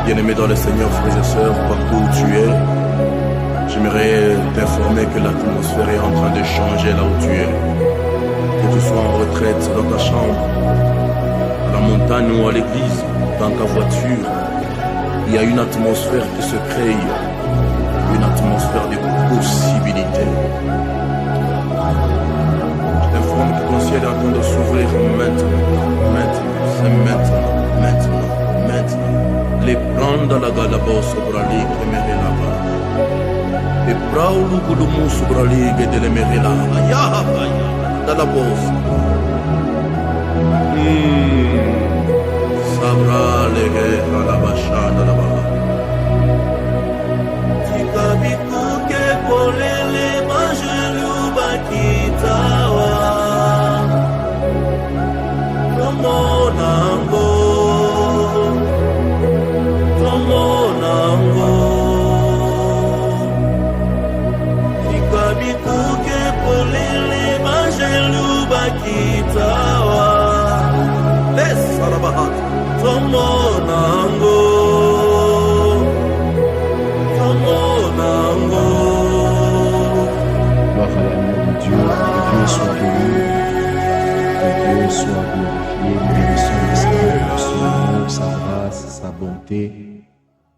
Bien-aimé dans le Seigneur, frères et sœurs, partout où tu es, j'aimerais t'informer que l'atmosphère est en train de changer là où tu es. Que tu sois en retraite dans ta chambre, à la montagne ou à l'église, dans ta voiture, il y a une atmosphère qui se crée, une atmosphère de possibilités. Je t'informe que ton ciel est en train de s'ouvrir maintenant, c'est maintenant. Les prendre la galabo sobrali que me relava. Et praulu gulumu sobrali que de le me relava. Ya da la boss. Sabra le à la bacha da la ba. Tika biku ke polele majelu bakitawa. Ramonango.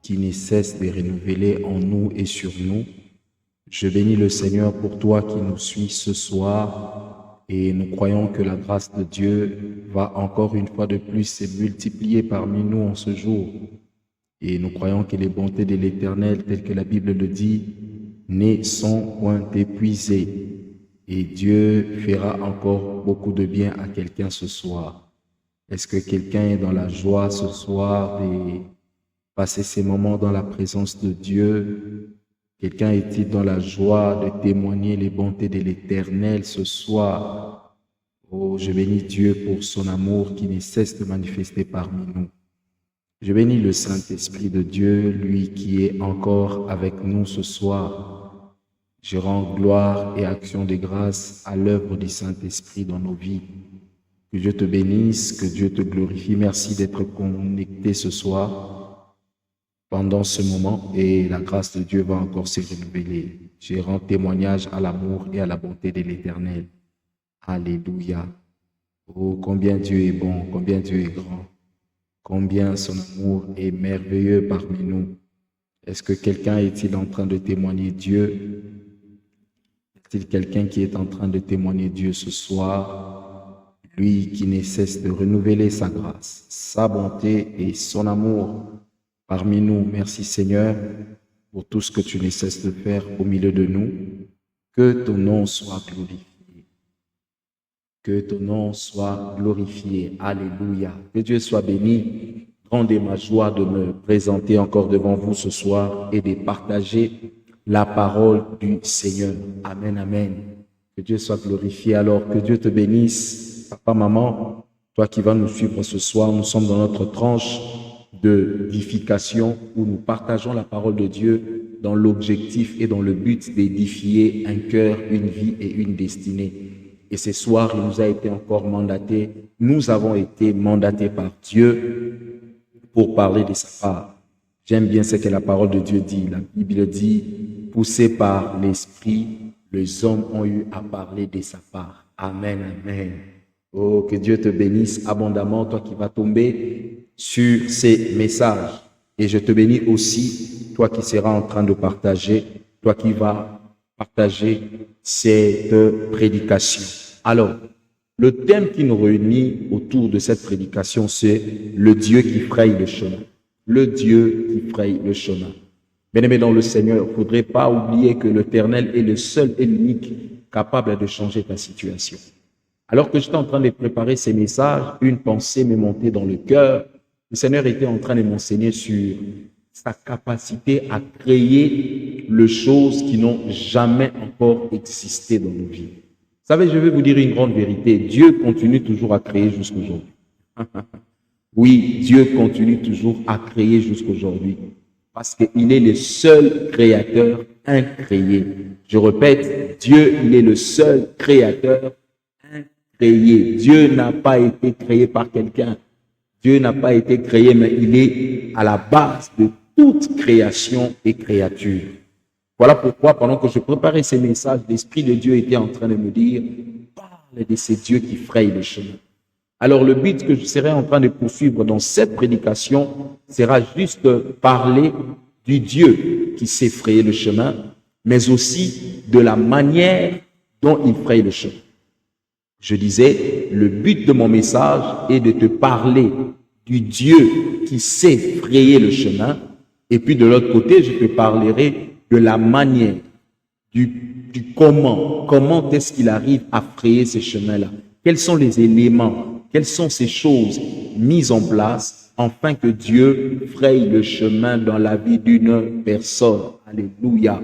Qui ne cesse de renouveler en nous et sur nous. Je bénis le Seigneur pour toi qui nous suis ce soir et nous croyons que la grâce de Dieu va encore une fois de plus se multiplier parmi nous en ce jour. Et nous croyons que les bontés de l'Éternel, telles que la Bible le dit, ne sont point épuisées. Et Dieu fera encore beaucoup de bien à quelqu'un ce soir. Est-ce que quelqu'un est dans la joie ce soir de passer ces moments dans la présence de Dieu? Quelqu'un est-il dans la joie de témoigner les bontés de l'Éternel ce soir? Oh, je bénis Dieu pour son amour qui ne cesse de manifester parmi nous. Je bénis le Saint-Esprit de Dieu, lui qui est encore avec nous ce soir. Je rends gloire et action de grâce à l'œuvre du Saint-Esprit dans nos vies. Que Dieu te bénisse, que Dieu te glorifie. Merci d'être connecté ce soir pendant ce moment et la grâce de Dieu va encore se renouveler. Je rends témoignage à l'amour et à la bonté de l'Éternel. Alléluia. Oh, combien Dieu est bon, combien Dieu est grand, combien son amour est merveilleux parmi nous. Est-ce que quelqu'un est-il en train de témoigner Dieu? Est-il quelqu'un qui est en train de témoigner Dieu ce soir? Lui qui ne cesse de renouveler sa grâce, sa bonté et son amour parmi nous. Merci Seigneur pour tout ce que tu ne cesses de faire au milieu de nous. Que ton nom soit glorifié. Que ton nom soit glorifié. Alléluia. Que Dieu soit béni. Grande est ma joie de me présenter encore devant vous ce soir et de partager la parole du Seigneur. Amen, amen. Que Dieu soit glorifié. Alors, que Dieu te bénisse. Papa, maman, toi qui vas nous suivre ce soir, nous sommes dans notre tranche d'édification où nous partageons la parole de Dieu dans l'objectif et dans le but d'édifier un cœur, une vie et une destinée. Et ce soir, il nous a été encore mandaté, nous avons été mandatés par Dieu pour parler de sa part. J'aime bien ce que la parole de Dieu dit. La Bible dit, poussés par l'Esprit, les hommes ont eu à parler de sa part. Amen, amen. Oh, que Dieu te bénisse abondamment, toi qui vas tomber sur ces messages. Et je te bénis aussi, toi qui seras en train de partager, toi qui vas partager cette prédication. Alors, le thème qui nous réunit autour de cette prédication, c'est le Dieu qui fraye le chemin. Le Dieu qui fraye le chemin. Bien-aimés dans le Seigneur, il ne faudrait pas oublier que l'Éternel est le seul et l'unique capable de changer ta situation. Alors que j'étais en train de préparer ces messages, une pensée m'est montée dans le cœur. Le Seigneur était en train de m'enseigner sur sa capacité à créer les choses qui n'ont jamais encore existé dans nos vies. savez, je vais vous dire une grande vérité. Dieu continue toujours à créer jusqu'aujourd'hui. Oui, Dieu continue toujours à créer jusqu'aujourd'hui. Parce qu'il est le seul créateur incréé. Je répète, Dieu, il est le seul créateur incréé. Dieu n'a pas été créé par quelqu'un. Dieu n'a pas été créé, mais il est à la base de toute création et créature. Voilà pourquoi, pendant que je préparais ces messages, l'Esprit de Dieu était en train de me dire, parle de ces dieux qui frayent le chemin. Alors, le but que je serai en train de poursuivre dans cette prédication sera juste de parler du Dieu qui sait frayer le chemin, mais aussi de la manière dont il fraye le chemin. Je disais, le but de mon message est de te parler du Dieu qui sait frayer le chemin, et puis de l'autre côté, je te parlerai de la manière, du comment est-ce qu'il arrive à frayer ce chemin-là. Quels sont les éléments, quelles sont ces choses mises en place afin que Dieu fraye le chemin dans la vie d'une personne. Alléluia.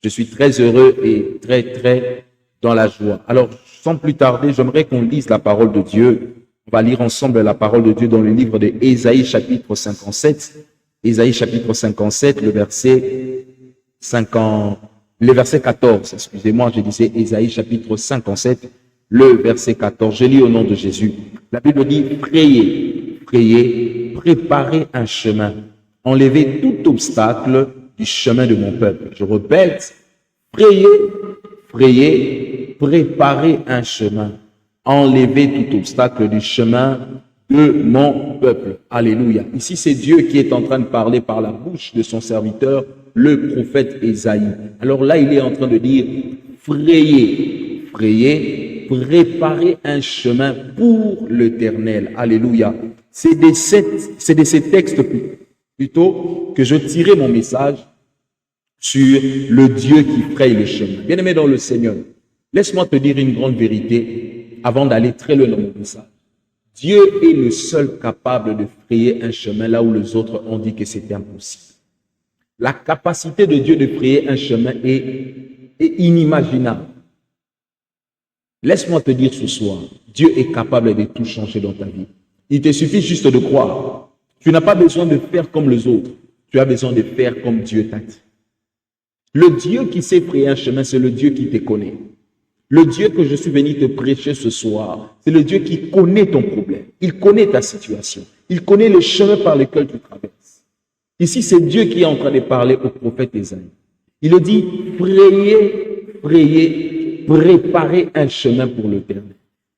Je suis très heureux et très dans la joie. Alors, sans plus tarder, j'aimerais qu'on lise la parole de Dieu. On va lire ensemble la parole de Dieu dans le livre de Ésaïe chapitre 57. Ésaïe chapitre 57, le verset 14, excusez-moi, je disais Ésaïe chapitre 57, le verset 14. Je lis au nom de Jésus. La Bible dit, priez, préparez un chemin, enlevez tout obstacle du chemin de mon peuple. Je répète, priez, préparez un chemin, enlevez tout obstacle du chemin de mon peuple. Alléluia. Ici, c'est Dieu qui est en train de parler par la bouche de son serviteur, le prophète Ésaïe. Alors là, il est en train de dire, frayez, préparez un chemin pour l'Éternel. Alléluia. C'est de ces textes plutôt que je tirais mon message sur le Dieu qui fraye le chemin. Bien-aimé dans le Seigneur, laisse-moi te dire une grande vérité avant d'aller très loin dans mon message. Dieu est le seul capable de frayer un chemin là où les autres ont dit que c'était impossible. La capacité de Dieu de frayer un chemin est inimaginable. Laisse-moi te dire ce soir, Dieu est capable de tout changer dans ta vie. Il te suffit juste de croire. Tu n'as pas besoin de faire comme les autres. Tu as besoin de faire comme Dieu t'a dit. Le Dieu qui sait frayer un chemin, c'est le Dieu qui te connaît. Le Dieu que je suis venu te prêcher ce soir, c'est le Dieu qui connaît ton problème. Il connaît ta situation. Il connaît le chemin par lequel tu traverses. Ici, c'est Dieu qui est en train de parler au prophète Ésaïe. Il dit, préparez un chemin pour l'Éternel.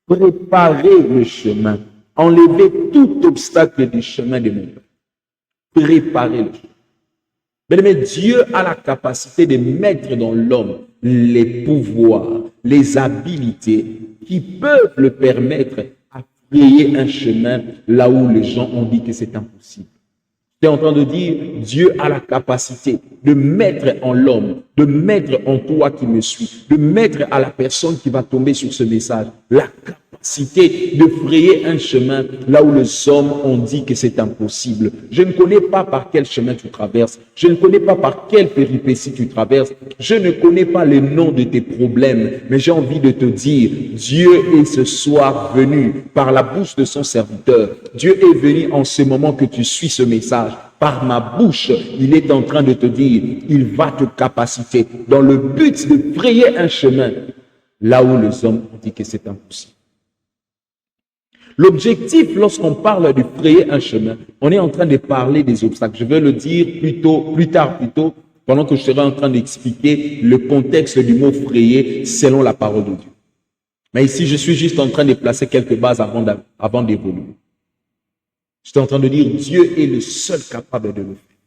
Préparez le chemin. Enlevez tout obstacle du chemin de mon peuple. Préparez le chemin. Bien-aimé, Dieu a la capacité de mettre dans l'homme les pouvoirs, les habilités qui peuvent le permettre à frayer un chemin là où les gens ont dit que c'est impossible. Tu es en train de dire, Dieu a la capacité de mettre en l'homme, de mettre en toi qui me suis, de mettre à la personne qui va tomber sur ce message, la capacité de frayer un chemin là où les hommes ont dit que c'est impossible. Je ne connais pas par quel chemin tu traverses, je ne connais pas par quelle péripétie tu traverses, je ne connais pas les noms de tes problèmes, mais j'ai envie de te dire, Dieu est ce soir venu par la bouche de son serviteur. Dieu est venu en ce moment que tu suis ce message. Par ma bouche, il est en train de te dire, il va te capaciter dans le but de frayer un chemin là où les hommes ont dit que c'est impossible. L'objectif, lorsqu'on parle de frayer un chemin, on est en train de parler des obstacles. Je vais le dire plus tard, pendant que je serai en train d'expliquer le contexte du mot frayer selon la parole de Dieu. Mais ici, je suis juste en train de placer quelques bases avant d'évoluer. Je suis en train de dire, Dieu est le seul capable de le faire.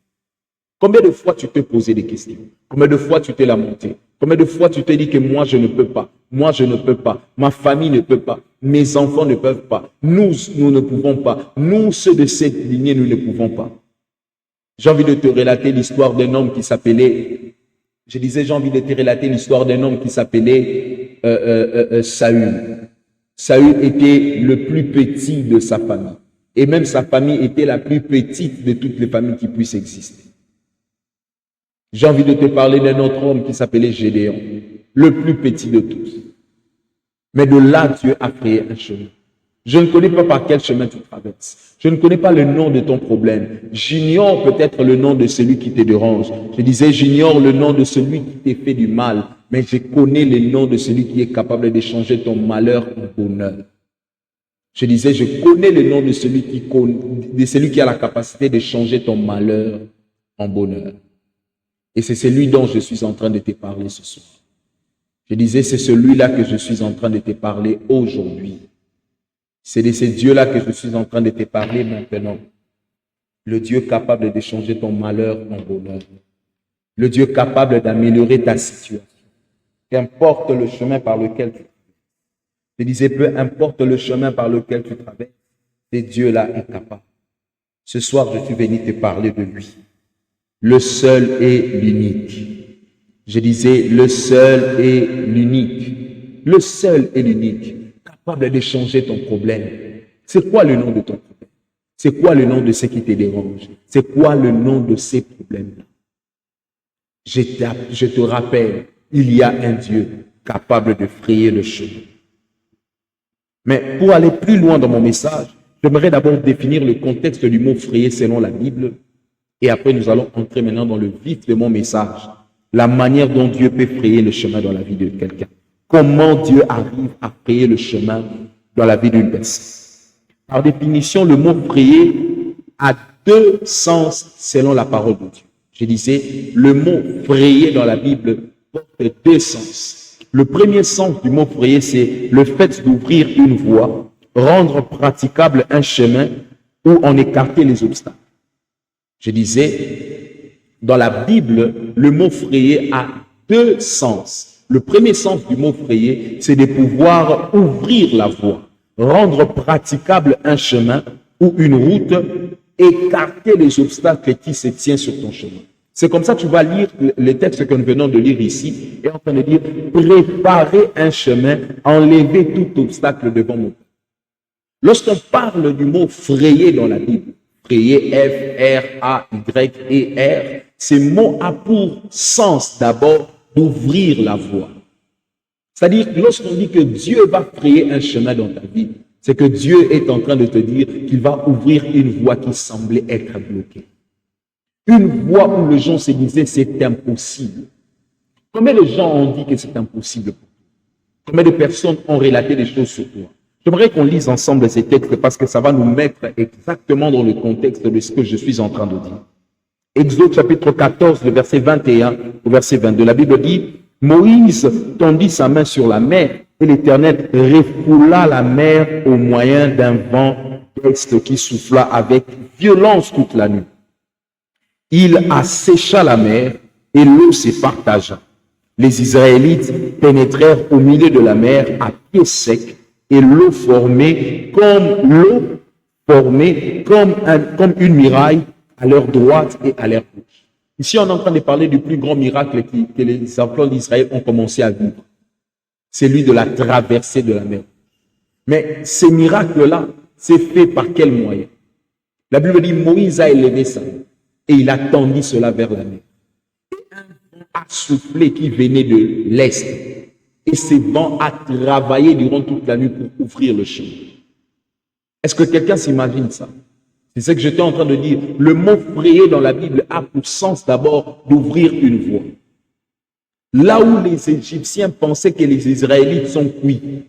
Combien de fois tu t'es posé des questions? Combien de fois tu t'es lamenté? Combien de fois tu t'es dit que moi je ne peux pas, moi je ne peux pas, ma famille ne peut pas, mes enfants ne peuvent pas, nous ne pouvons pas, nous ceux de cette lignée nous ne pouvons pas. J'ai envie de te relater l'histoire d'un homme qui s'appelait, j'ai envie de te relater l'histoire d'un homme qui s'appelait Saül. Saül était le plus petit de sa famille. Et même sa famille était la plus petite de toutes les familles qui puissent exister. J'ai envie de te parler d'un autre homme qui s'appelait Gédéon, le plus petit de tous. Mais de là, Dieu a créé un chemin. Je ne connais pas par quel chemin tu traverses. Je ne connais pas le nom de ton problème. J'ignore peut-être le nom de celui qui te dérange. Je disais, j'ignore le nom de celui qui t'a fait du mal, mais je connais le nom de celui qui est capable de changer ton malheur en bonheur. Je disais, je connais le nom de celui qui a la capacité de changer ton malheur en bonheur. Et c'est celui dont je suis en train de te parler ce soir. Je disais, c'est celui-là que je suis en train de te parler aujourd'hui. C'est de ce Dieu-là que je suis en train de te parler maintenant. Le Dieu capable de changer ton malheur en bonheur. Le Dieu capable d'améliorer ta situation. Qu'importe le chemin par lequel tu traverses. Je disais, peu importe le chemin par lequel tu traverses, ce Dieu-là est capable. Ce soir, je suis venu te parler de lui. Le seul et l'unique. Je disais, le seul et l'unique. Le seul et l'unique. Capable de changer ton problème. C'est quoi le nom de ton problème? C'est quoi le nom de ce qui te dérange? C'est quoi le nom de ces problèmes-là? Je te rappelle, il y a un Dieu capable de frayer le chemin. Mais pour aller plus loin dans mon message, j'aimerais d'abord définir le contexte du mot frayer selon la Bible. Et après, nous allons entrer maintenant dans le vif de mon message. La manière dont Dieu peut frayer le chemin dans la vie de quelqu'un. Comment Dieu arrive à frayer le chemin dans la vie d'une personne. Par définition, le mot frayer a deux sens selon la parole de Dieu. Je disais, le mot frayer dans la Bible porte deux sens. Le premier sens du mot frayer, c'est le fait d'ouvrir une voie, rendre praticable un chemin où on écartait les obstacles. Je disais, dans la Bible, le mot frayer a deux sens. Le premier sens du mot frayer, c'est de pouvoir ouvrir la voie, rendre praticable un chemin ou une route, écarter les obstacles qui se tiennent sur ton chemin. C'est comme ça que tu vas lire le texte que nous venons de lire ici, et en train de dire, préparer un chemin, enlever tout obstacle devant nous. Lorsqu'on parle du mot frayer dans la Bible, frayer, F-R-A-Y-E-R, ce mot a pour sens d'abord d'ouvrir la voie. C'est-à-dire que lorsqu'on dit que Dieu va frayer un chemin dans ta vie, c'est que Dieu est en train de te dire qu'il va ouvrir une voie qui semblait être bloquée. Une voie où les gens se disaient c'est impossible. Combien de gens ont dit que c'est impossible pour toi? Combien de personnes ont relaté des choses sur toi? J'aimerais qu'on lise ensemble ces textes parce que ça va nous mettre exactement dans le contexte de ce que je suis en train de dire. Exode chapitre 14, le verset 21 au verset 22. La Bible dit, Moïse tendit sa main sur la mer et l'Éternel refoula la mer au moyen d'un vent d'est qui souffla avec violence toute la nuit. Il assécha la mer et l'eau se partagea. Les Israélites pénétrèrent au milieu de la mer à pied sec et l'eau formée comme une muraille à leur droite et à leur gauche. Ici, on est en train de parler du plus grand miracle que les enfants d'Israël ont commencé à vivre. C'est celui de la traversée de la mer. Mais ce miracle-là, c'est fait par quel moyen? La Bible dit, Moïse a élevé sa main et il a tendu cela vers la mer. Et un vent a soufflé qui venait de l'est. Et ce vent a travaillé durant toute la nuit pour ouvrir le chemin. Est-ce que quelqu'un s'imagine ça? C'est ce que j'étais en train de dire. Le mot frayer dans la Bible a pour sens d'abord d'ouvrir une voie. Là où les Égyptiens pensaient que les Israélites sont cuits,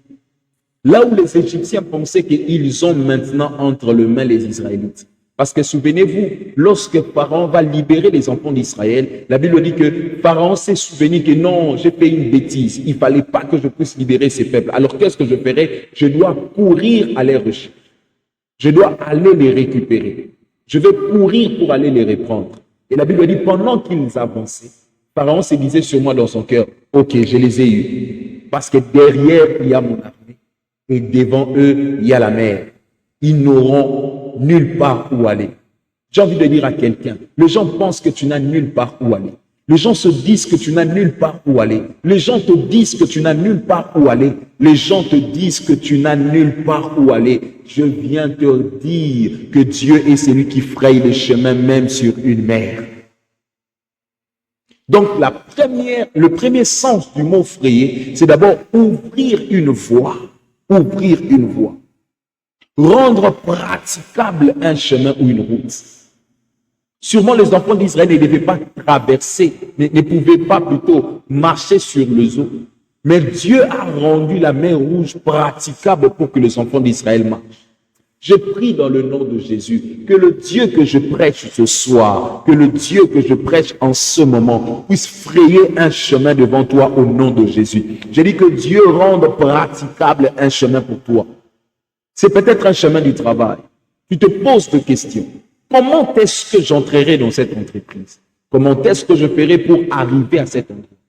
là où les Égyptiens pensaient qu'ils ont maintenant entre les mains les Israélites. Parce que souvenez-vous, lorsque Pharaon va libérer les enfants d'Israël, la Bible dit que Pharaon s'est souvenu que non, j'ai fait une bêtise. Il ne fallait pas que je puisse libérer ces peuples. Alors qu'est-ce que je ferai? Je dois courir à les rechercher. Je dois aller les récupérer. Je vais courir pour aller les reprendre. Et la Bible dit, pendant qu'ils avançaient, Pharaon se disait sûrement dans son cœur, ok, je les ai eus. Parce que derrière, il y a mon armée. Et devant eux, il y a la mer. Ils n'auront nulle part où aller. J'ai envie de dire à quelqu'un, les gens pensent que tu n'as nulle part où aller. Les gens se disent que tu n'as nulle part où aller. Les gens te disent que tu n'as nulle part où aller. Les gens te disent que tu n'as nulle part où aller. Je viens te dire que Dieu est celui qui fraye le chemin même sur une mer. Donc, le premier sens du mot frayer, c'est d'abord ouvrir une voie. Ouvrir une voie. Rendre praticable un chemin ou une route. Sûrement, les enfants d'Israël ne devaient pas traverser, ne pouvaient pas plutôt marcher sur les eaux. Mais Dieu a rendu la mer Rouge praticable pour que les enfants d'Israël marchent. Je prie dans le nom de Jésus que le Dieu que je prêche ce soir, que le Dieu que je prêche en ce moment puisse frayer un chemin devant toi au nom de Jésus. Je dis que Dieu rende praticable un chemin pour toi. C'est peut-être un chemin du travail. Tu te poses des questions. Comment est-ce que j'entrerai dans cette entreprise? Comment est-ce que je ferai pour arriver à cette entreprise?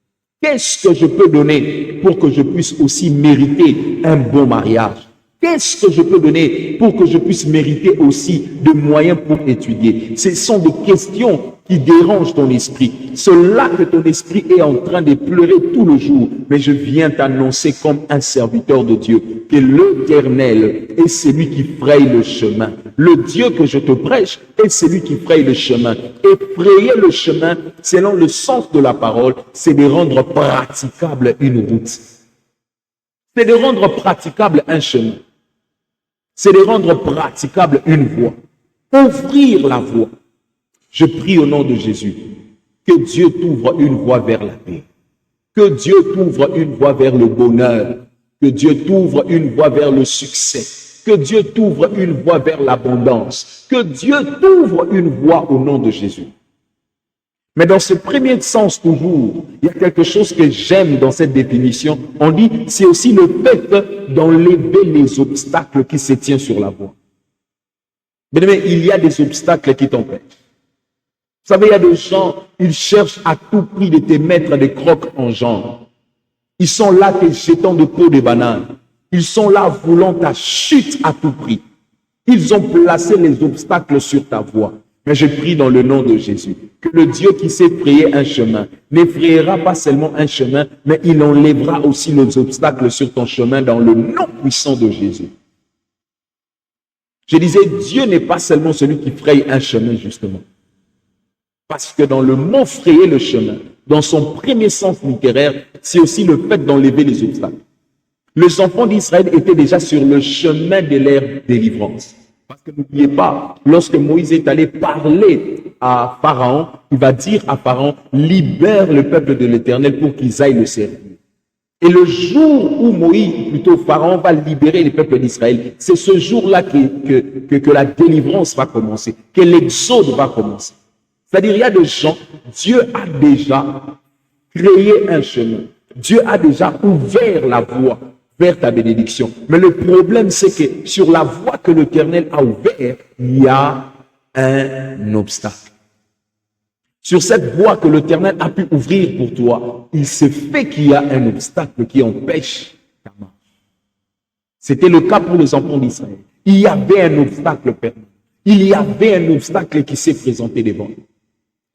Qu'est-ce que je peux donner pour que je puisse aussi mériter un bon mariage? Qu'est-ce que je peux donner pour que je puisse mériter aussi de moyens pour étudier? Ce sont des questions qui dérangent ton esprit. C'est là que ton esprit est en train de pleurer tout le jour. Mais je viens t'annoncer comme un serviteur de Dieu que l'Éternel est celui qui fraye le chemin. Le Dieu que je te prêche est celui qui fraye le chemin. Et frayer le chemin, selon le sens de la parole, c'est de rendre praticable une route. C'est de rendre praticable un chemin. C'est de rendre praticable une voie. Ouvrir la voie. Je prie au nom de Jésus que Dieu t'ouvre une voie vers la paix. Que Dieu t'ouvre une voie vers le bonheur. Que Dieu t'ouvre une voie vers le succès. Que Dieu t'ouvre une voie vers l'abondance. Que Dieu t'ouvre une voie au nom de Jésus. Mais dans ce premier sens toujours, il y a quelque chose que j'aime dans cette définition. On dit, c'est aussi le fait d'enlever les obstacles qui se tiennent sur la voie. Mais il y a des obstacles qui t'empêchent. Vous savez, il y a des gens, ils cherchent à tout prix de te mettre des crocs en jambes. Ils sont là te jetant de peau de banane. Ils sont là voulant ta chute à tout prix. Ils ont placé les obstacles sur ta voie. Mais je prie dans le nom de Jésus que le Dieu qui sait frayer un chemin n'effrayera pas seulement un chemin, mais il enlèvera aussi les obstacles sur ton chemin dans le nom puissant de Jésus. Je disais, Dieu n'est pas seulement celui qui fraye un chemin, justement. Parce que dans le mot frayer le chemin, dans son premier sens littéraire, c'est aussi le fait d'enlever les obstacles. Les enfants d'Israël étaient déjà sur le chemin de leur délivrance. Parce que n'oubliez pas, lorsque Moïse est allé parler à Pharaon, il va dire à Pharaon, libère le peuple de l'Éternel pour qu'ils aillent le servir. Et le jour où Pharaon va libérer le peuple d'Israël, c'est ce jour-là que la délivrance va commencer, que l'exode va commencer. C'est-à-dire, il y a des gens, Dieu a déjà créé un chemin. Dieu a déjà ouvert la voie vers ta bénédiction. Mais le problème, c'est que sur la voie que l'Éternel a ouverte, il y a un obstacle. Sur cette voie que l'Éternel a pu ouvrir pour toi, il se fait qu'il y a un obstacle qui empêche ta marche. C'était le cas pour les enfants d'Israël. Il y avait un obstacle permanent. Il y avait un obstacle qui s'est présenté devant eux.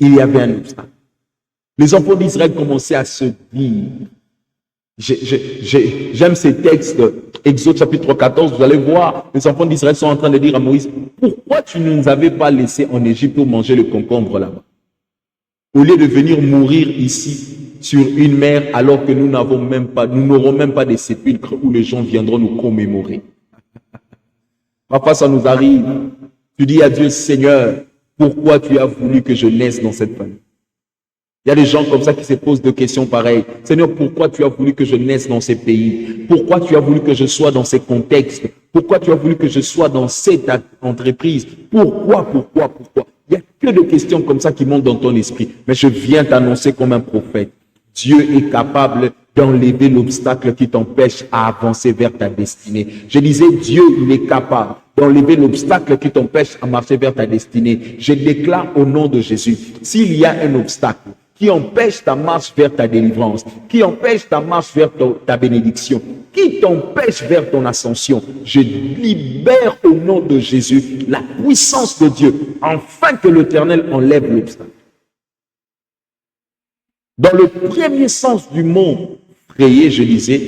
Il y avait un obstacle. Les enfants d'Israël commençaient à se dire, j'aime ces textes, Exode chapitre 14, vous allez voir, les enfants d'Israël sont en train de dire à Moïse, pourquoi tu ne nous avais pas laissés en Égypte pour manger le concombre là-bas? Au lieu de venir mourir ici, sur une mer, alors que nous n'aurons même pas des sépulcres où les gens viendront nous commémorer. Parfois, ça nous arrive. Tu dis à Dieu, Seigneur, pourquoi tu as voulu que je naisse dans cette famille? Il y a des gens comme ça qui se posent des questions pareilles. Seigneur, pourquoi tu as voulu que je naisse dans ces pays? Pourquoi tu as voulu que je sois dans ces contextes? Pourquoi tu as voulu que je sois dans cette entreprise? Pourquoi? Il n'y a que des questions comme ça qui montent dans ton esprit. Mais je viens t'annoncer comme un prophète. Dieu est capable d'enlever l'obstacle qui t'empêche à avancer vers ta destinée. Je disais, Dieu, il est capable d'enlever l'obstacle qui t'empêche à marcher vers ta destinée. Je déclare au nom de Jésus, s'il y a un obstacle qui empêche ta marche vers ta délivrance, qui empêche ta marche vers ta bénédiction, qui t'empêche vers ton ascension, je libère au nom de Jésus la puissance de Dieu, afin que l'Éternel enlève l'obstacle. Dans le premier sens du mot frayer, je disais,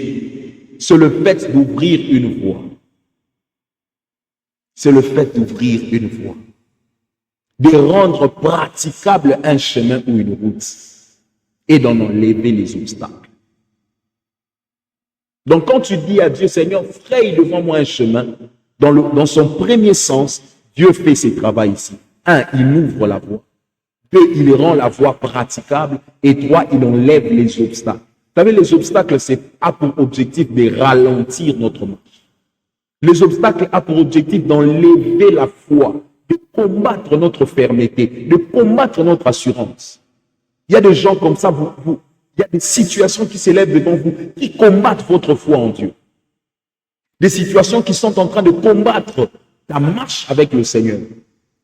c'est le fait d'ouvrir une voie. C'est le fait d'ouvrir une voie. De rendre praticable un chemin ou une route. et d'en enlever les obstacles. Donc quand tu dis à Dieu, Seigneur, fraye devant moi un chemin, dans son premier sens, Dieu fait ses travaux ici. 1, il ouvre la voie. 2, il rend la voie praticable. Et 3, il enlève les obstacles. Vous savez, les obstacles, a pour objectif de ralentir notre marche. Les obstacles ont pour objectif d'enlever la foi, de combattre notre fermeté, de combattre notre assurance. Il y a des gens comme ça, il y a des situations qui s'élèvent devant vous, qui combattent votre foi en Dieu. Des situations qui sont en train de combattre ta marche avec le Seigneur,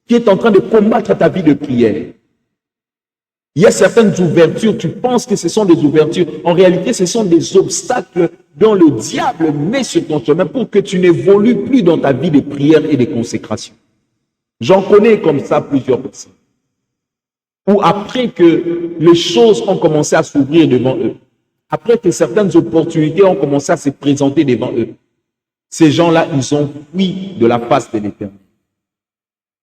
qui est en train de combattre ta vie de prière. Il y a certaines ouvertures, tu penses que ce sont des ouvertures. En réalité, ce sont des obstacles dont le diable met sur ton chemin pour que tu n'évolues plus dans ta vie de prière et de consécration. J'en connais comme ça plusieurs personnes. Ou après que les choses ont commencé à s'ouvrir devant eux, après que certaines opportunités ont commencé à se présenter devant eux, ces gens-là, ils ont fui de la face de l'Éternel.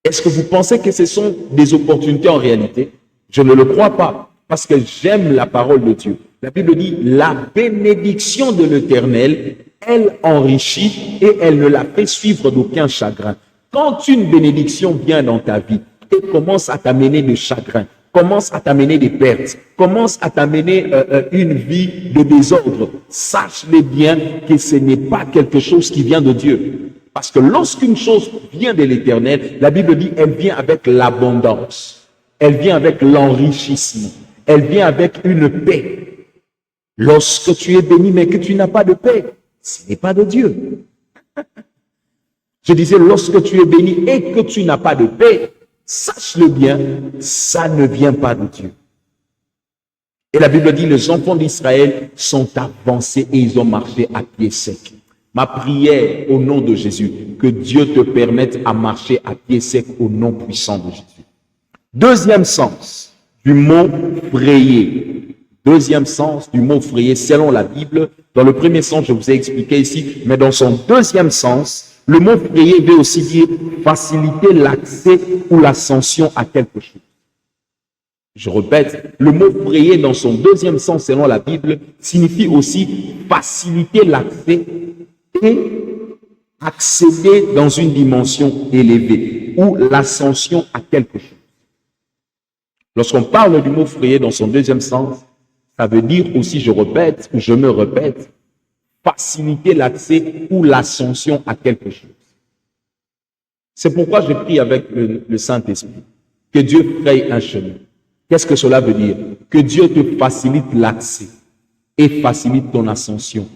Est-ce que vous pensez que ce sont des opportunités en réalité? Je ne le crois pas, parce que j'aime la parole de Dieu. La Bible dit, la bénédiction de l'Éternel, elle enrichit et elle ne la fait suivre d'aucun chagrin. Quand une bénédiction vient dans ta vie et commence à t'amener de chagrin, commence à t'amener des pertes, commence à t'amener une vie de désordre, sache-le bien que ce n'est pas quelque chose qui vient de Dieu. Parce que lorsqu'une chose vient de l'Éternel, la Bible dit, elle vient avec l'abondance. Elle vient avec l'enrichissement. Elle vient avec une paix. Lorsque tu es béni, mais que tu n'as pas de paix, ce n'est pas de Dieu. Je disais, lorsque tu es béni et que tu n'as pas de paix, sache-le bien, ça ne vient pas de Dieu. Et la Bible dit, les enfants d'Israël sont avancés et ils ont marché à pied sec. Ma prière au nom de Jésus, que Dieu te permette à marcher à pied sec au nom puissant de Jésus. Deuxième sens du mot frayer. Deuxième sens du mot frayer selon la Bible. Dans le premier sens, je vous ai expliqué ici, mais dans son deuxième sens, le mot frayer veut aussi dire faciliter l'accès ou l'ascension à quelque chose. Je répète, le mot frayer dans son deuxième sens selon la Bible signifie aussi faciliter l'accès et accéder dans une dimension élevée ou l'ascension à quelque chose. Lorsqu'on parle du mot frayer dans son deuxième sens, ça veut dire aussi, je répète, ou je me répète, faciliter l'accès ou l'ascension à quelque chose. C'est pourquoi je prie avec le Saint-Esprit, que Dieu fraye un chemin. Qu'est-ce que cela veut dire? Que Dieu te facilite l'accès et facilite ton ascension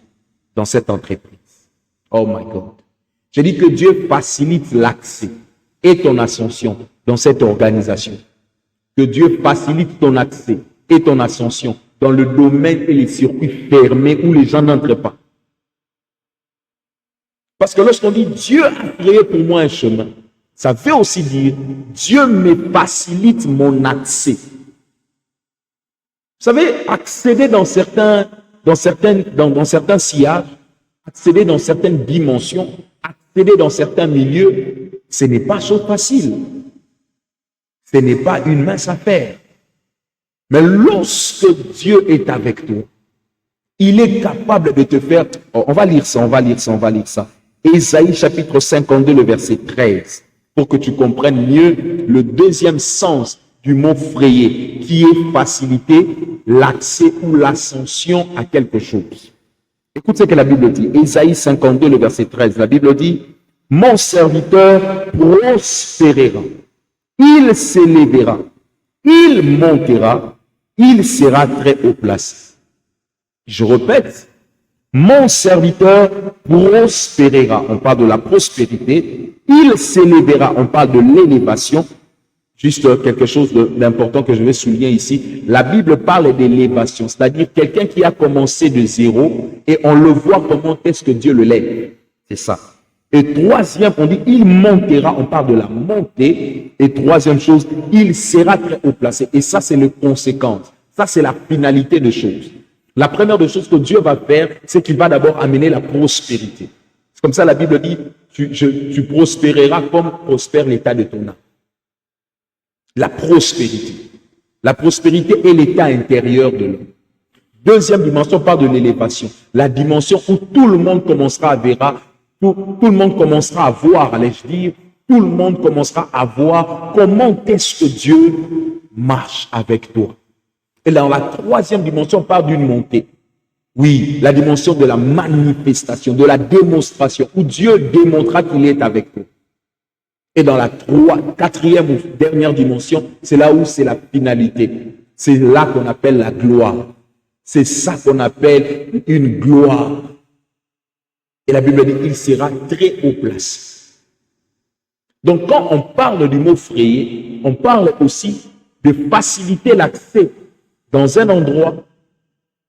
dans cette entreprise. Oh my God. Je dis que Dieu facilite l'accès et ton ascension dans cette organisation. Que Dieu facilite ton accès et ton ascension dans le domaine et les circuits fermés où les gens n'entrent pas. Parce que lorsqu'on dit Dieu a créé pour moi un chemin, ça veut aussi dire Dieu me facilite mon accès. Vous savez, accéder dans certains sillages, accéder dans certaines dimensions, accéder dans certains milieux, ce n'est pas chose facile. Ce n'est pas une mince affaire. Mais lorsque Dieu est avec toi, il est capable de te faire... Oh, on va lire ça. Ésaïe chapitre 52, le verset 13, pour que tu comprennes mieux le deuxième sens du mot frayer, qui est faciliter l'accès ou l'ascension à quelque chose. Écoute ce que la Bible dit. Ésaïe 52, le verset 13. La Bible dit, « Mon serviteur prospérera. Il s'élèvera, il montera, il sera très haut placé. » Je répète, mon serviteur prospérera. On parle de la prospérité. Il s'élèvera. On parle de l'élévation. Juste quelque chose d'important que je vais souligner ici. La Bible parle d'élévation, c'est-à-dire quelqu'un qui a commencé de zéro et on le voit comment est-ce que Dieu le lève. C'est ça. Et troisième, on dit, il montera, on parle de la montée. Et troisième chose, il sera très haut placé. Et ça, c'est le conséquence. Ça, c'est la finalité des choses. La première des choses que Dieu va faire, c'est qu'il va d'abord amener la prospérité. C'est comme ça, la Bible dit, tu prospéreras comme prospère l'état de ton âme. La prospérité. La prospérité est l'état intérieur de l'homme. Deuxième dimension, on parle de l'élévation. La dimension où tout le monde commencera à verra, tout le monde commencera à voir, allais-je dire, tout le monde commencera à voir comment est-ce que Dieu marche avec toi. Et dans la troisième dimension, on parle d'une montée. Oui, la dimension de la manifestation, de la démonstration, où Dieu démontrera qu'il est avec toi. Et dans la quatrième ou dernière dimension, c'est là où c'est la finalité. C'est là qu'on appelle la gloire. C'est ça qu'on appelle une gloire. Et la Bible dit qu'il sera très haut placé. Donc quand on parle du mot frayer, on parle aussi de faciliter l'accès dans un endroit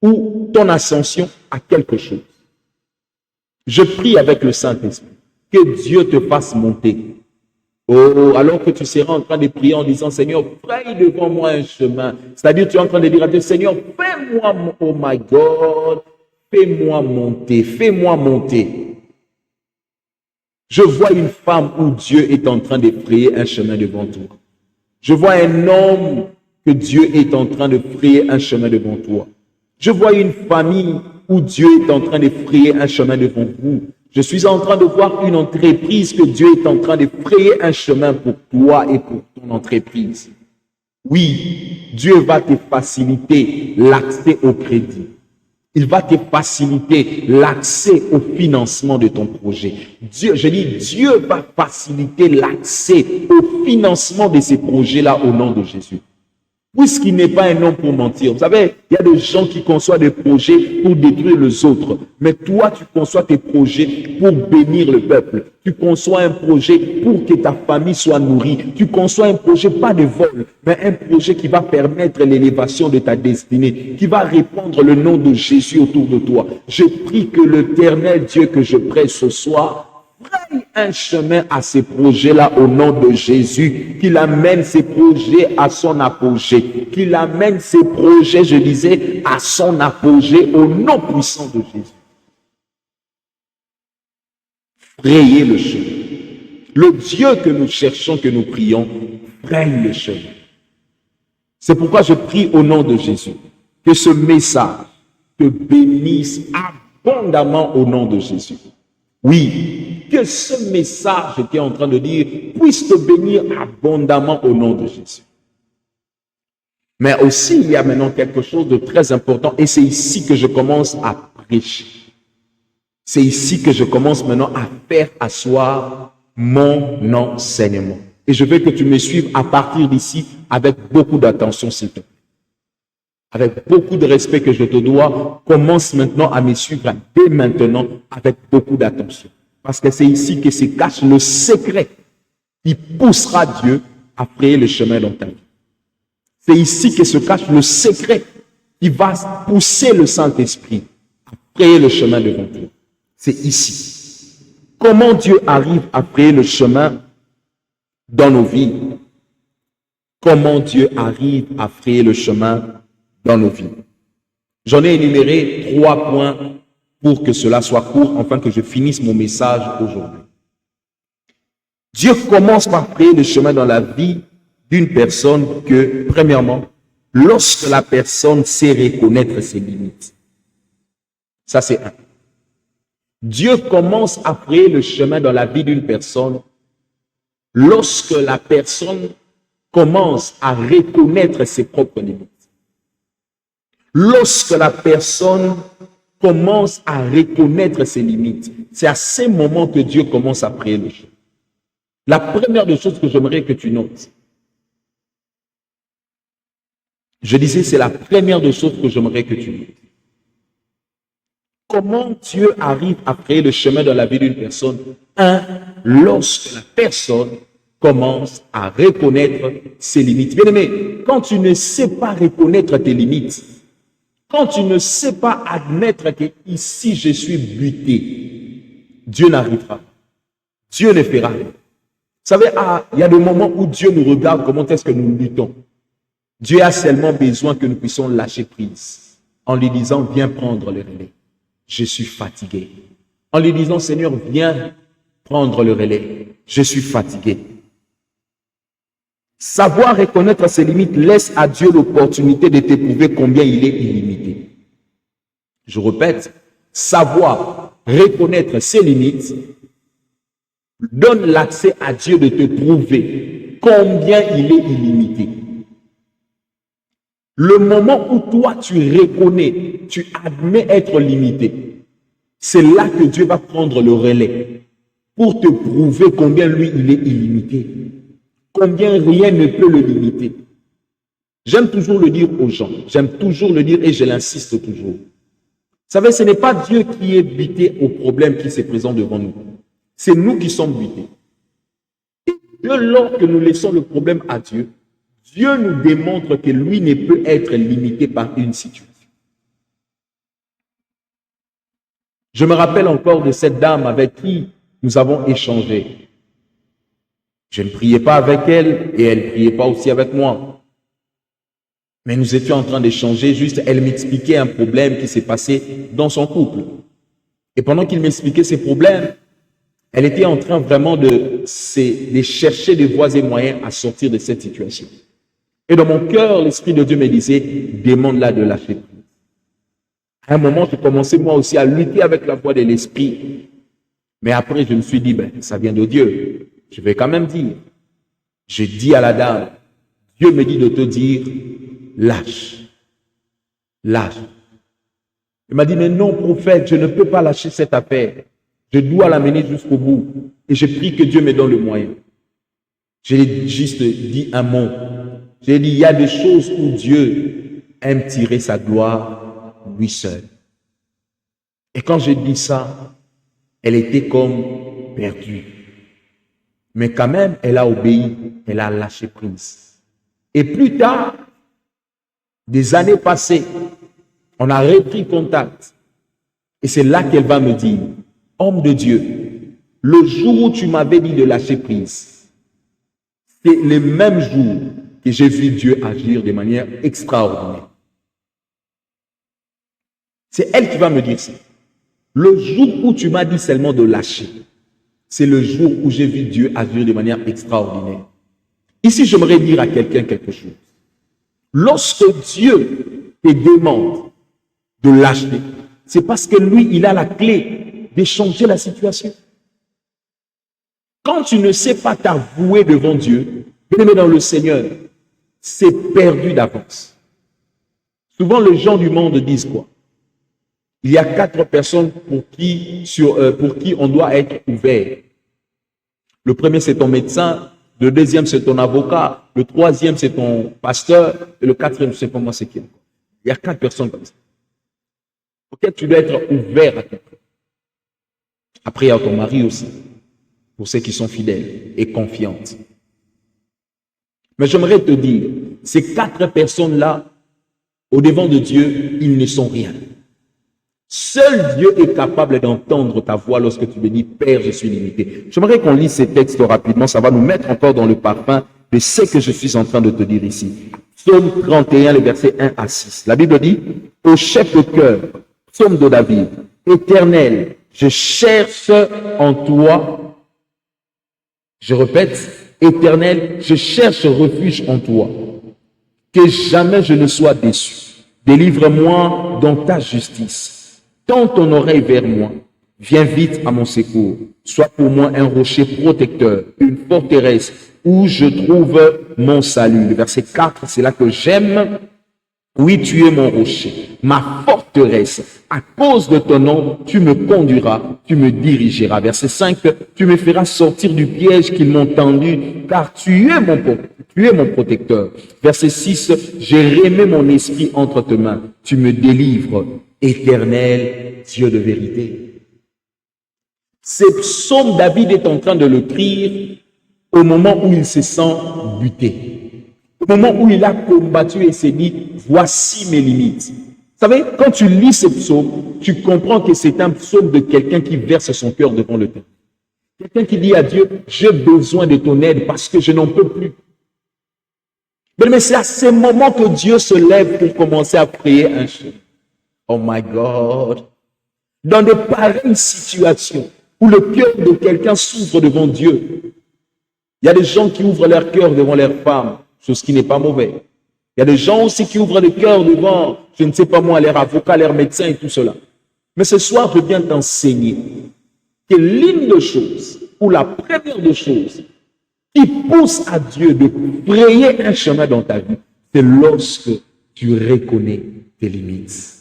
ou ton ascension à quelque chose. Je prie avec le Saint-Esprit que Dieu te fasse monter. Oh, alors que tu seras en train de prier en disant, Seigneur, fraye devant moi un chemin. C'est-à-dire, tu es en train de dire à Dieu, Seigneur, fais-moi, oh my God, fais-moi monter, fais-moi monter. Je vois une femme où Dieu est en train de frayer un chemin devant toi. Je vois un homme que Dieu est en train de frayer un chemin devant toi. Je vois une famille où Dieu est en train de frayer un chemin devant vous. Je suis en train de voir une entreprise que Dieu est en train de frayer un chemin pour toi et pour ton entreprise. Oui, Dieu va te faciliter l'accès au crédit. Il va te faciliter l'accès au financement de ton projet. Dieu va faciliter l'accès au financement de ces projets-là au nom de Jésus. Puisqu'il n'est pas un homme pour mentir. Vous savez, il y a des gens qui conçoivent des projets pour détruire les autres. Mais toi, tu conçois tes projets pour bénir le peuple. Tu conçois un projet pour que ta famille soit nourrie. Tu conçois un projet, pas de vol, mais un projet qui va permettre l'élévation de ta destinée, qui va répandre le nom de Jésus autour de toi. Je prie que l'Éternel Dieu que je prie ce soir fraye un chemin à ces projets-là au nom de Jésus, qu'il amène ces projets à son apogée, qu'il amène ces projets, je disais, à son apogée au nom puissant de Jésus. Frayez le chemin. Le Dieu que nous cherchons, que nous prions, fraye le chemin. C'est pourquoi je prie au nom de Jésus, que ce message te bénisse abondamment au nom de Jésus. Oui, que ce message que tu es en train de dire puisse te bénir abondamment au nom de Jésus. Mais aussi, il y a maintenant quelque chose de très important et c'est ici que je commence à prêcher. C'est ici que je commence maintenant à faire asseoir mon enseignement. Et je veux que tu me suives à partir d'ici avec beaucoup d'attention, s'il te plaît. Avec beaucoup de respect que je te dois, commence maintenant à me suivre dès maintenant avec beaucoup d'attention. Parce que c'est ici que se cache le secret qui poussera Dieu à frayer le chemin dans ta vie. C'est ici que se cache le secret qui va pousser le Saint-Esprit à frayer le chemin devant toi. C'est ici. Comment Dieu arrive à frayer le chemin dans nos vies? Comment Dieu arrive à frayer le chemin dans nos vies? J'en ai énuméré 3 points pour que cela soit court, afin que je finisse mon message aujourd'hui. Dieu commence par frayer le chemin dans la vie d'une personne que, premièrement, lorsque la personne sait reconnaître ses limites. Ça, c'est un. Dieu commence à frayer le chemin dans la vie d'une personne lorsque la personne commence à reconnaître ses propres limites. Lorsque la personne commence à reconnaître ses limites, c'est à ces moments que Dieu commence à frayer le chemin. La première des choses que j'aimerais que tu notes, je disais, c'est la première des choses que j'aimerais que tu notes. Comment Dieu arrive à frayer le chemin dans la vie d'une personne? Lorsque la personne commence à reconnaître ses limites. Bien aimé, quand tu ne sais pas reconnaître tes limites, quand tu ne sais pas admettre que ici je suis buté, Dieu n'arrivera pas. Dieu ne fera rien. Vous savez, il y a des moments où Dieu nous regarde comment est-ce que nous luttons. Dieu a seulement besoin que nous puissions lâcher prise en lui disant, viens prendre le relais. Je suis fatigué. En lui disant, Seigneur, viens prendre le relais. Je suis fatigué. Savoir reconnaître ses limites laisse à Dieu l'opportunité de t'éprouver combien il est illimité. Je répète, savoir reconnaître ses limites donne l'accès à Dieu de te prouver combien il est illimité. Le moment où toi tu reconnais, tu admets être limité, c'est là que Dieu va prendre le relais pour te prouver combien lui il est illimité, combien rien ne peut le limiter. J'aime toujours le dire aux gens, j'aime toujours le dire et je l'insiste toujours. Vous savez, ce n'est pas Dieu qui est buté au problème qui se présente devant nous. C'est nous qui sommes butés. Et Dieu, lorsque nous laissons le problème à Dieu, Dieu nous démontre que lui ne peut être limité par une situation. Je me rappelle encore de cette dame avec qui nous avons échangé. Je ne priais pas avec elle et elle ne priait pas aussi avec moi. Mais nous étions en train d'échanger, juste elle m'expliquait un problème qui s'est passé dans son couple. Et pendant qu'il m'expliquait ses problèmes, elle était en train vraiment de chercher des voies et moyens à sortir de cette situation. Et dans mon cœur, l'Esprit de Dieu me disait, demande-la de lâcher prise. À un moment, j'ai commencé moi aussi à lutter avec la voix de l'Esprit. Mais après, je me suis dit, ça vient de Dieu. Je vais quand même dire. J'ai dit à la dame, Dieu me dit de te dire, lâche. Lâche. Il m'a dit, mais non, prophète, je ne peux pas lâcher cette affaire. Je dois l'amener jusqu'au bout. Et je prie que Dieu me donne le moyen. J'ai juste dit un mot. J'ai dit, il y a des choses où Dieu aime tirer sa gloire lui seul. Et quand j'ai dit ça, elle était comme perdue. Mais quand même, elle a obéi, elle a lâché prise. Et plus tard, des années passées, on a repris contact. Et c'est là qu'elle va me dire, homme de Dieu, le jour où tu m'avais dit de lâcher prise, c'est le même jour que j'ai vu Dieu agir de manière extraordinaire. C'est elle qui va me dire ça. Le jour où tu m'as dit seulement de lâcher, c'est le jour où j'ai vu Dieu agir de manière extraordinaire. Ici, j'aimerais dire à quelqu'un quelque chose. Lorsque Dieu te demande de lâcher, c'est parce que lui, il a la clé de changer la situation. Quand tu ne sais pas t'avouer devant Dieu, bien-aimé dans le Seigneur, c'est perdu d'avance. Souvent, les gens du monde disent quoi? Il y a 4 personnes pour qui on doit être ouvert. Le premier, c'est ton médecin. Le deuxième, c'est ton avocat. Le troisième, c'est ton pasteur. Et le quatrième, je ne sais pas moi, c'est qui. Il y a 4 personnes comme ça. Auquel tu dois être ouvert à quelqu'un. Après, il y a ton mari aussi. Pour ceux qui sont fidèles et confiantes. Mais j'aimerais te dire, ces 4 personnes-là, au devant de Dieu, ils ne sont rien. Seul Dieu est capable d'entendre ta voix lorsque tu me dis, Père, je suis limité. J'aimerais qu'on lise ces textes rapidement, ça va nous mettre encore dans le parfum de ce que je suis en train de te dire ici. Psaume 31, les versets 1 à 6. La Bible dit, au chef de cœur, psaume de David, Éternel, je cherche en toi. Je répète, Éternel, je cherche refuge en toi. Que jamais je ne sois déçu. Délivre-moi dans ta justice. Tends ton oreille vers moi, viens vite à mon secours. Sois pour moi un rocher protecteur, une forteresse où je trouve mon salut. Le verset 4, c'est là que j'aime. Oui, tu es mon rocher, ma forteresse. À cause de ton nom, tu me conduiras, tu me dirigeras. Verset 5, tu me feras sortir du piège qu'ils m'ont tendu, car tu es mon protecteur. Verset 6, j'ai remis mon esprit entre tes mains. Tu me délivres, Éternel, Dieu de vérité. Ce psaume, David est en train de le crier au moment où il se sent buté. Au moment où il a combattu et s'est dit, voici mes limites. Vous savez, quand tu lis ce psaume, tu comprends que c'est un psaume de quelqu'un qui verse son cœur devant le Père. Quelqu'un qui dit à Dieu, j'ai besoin de ton aide parce que je n'en peux plus. Mais c'est à ce moment que Dieu se lève pour commencer à prier un chef. Oh my God. Dans de pareilles situations où le cœur de quelqu'un s'ouvre devant Dieu, Il y a des gens qui ouvrent leur cœur devant leurs femmes, chose qui n'est pas mauvaise. Il y a des gens aussi qui ouvrent le cœur devant, je ne sais pas moi, leurs avocats, leurs médecins et tout cela. Mais ce soir, je viens t'enseigner que l'une des choses, ou la première des choses, qui pousse à Dieu de frayer un chemin dans ta vie, c'est lorsque tu reconnais tes limites.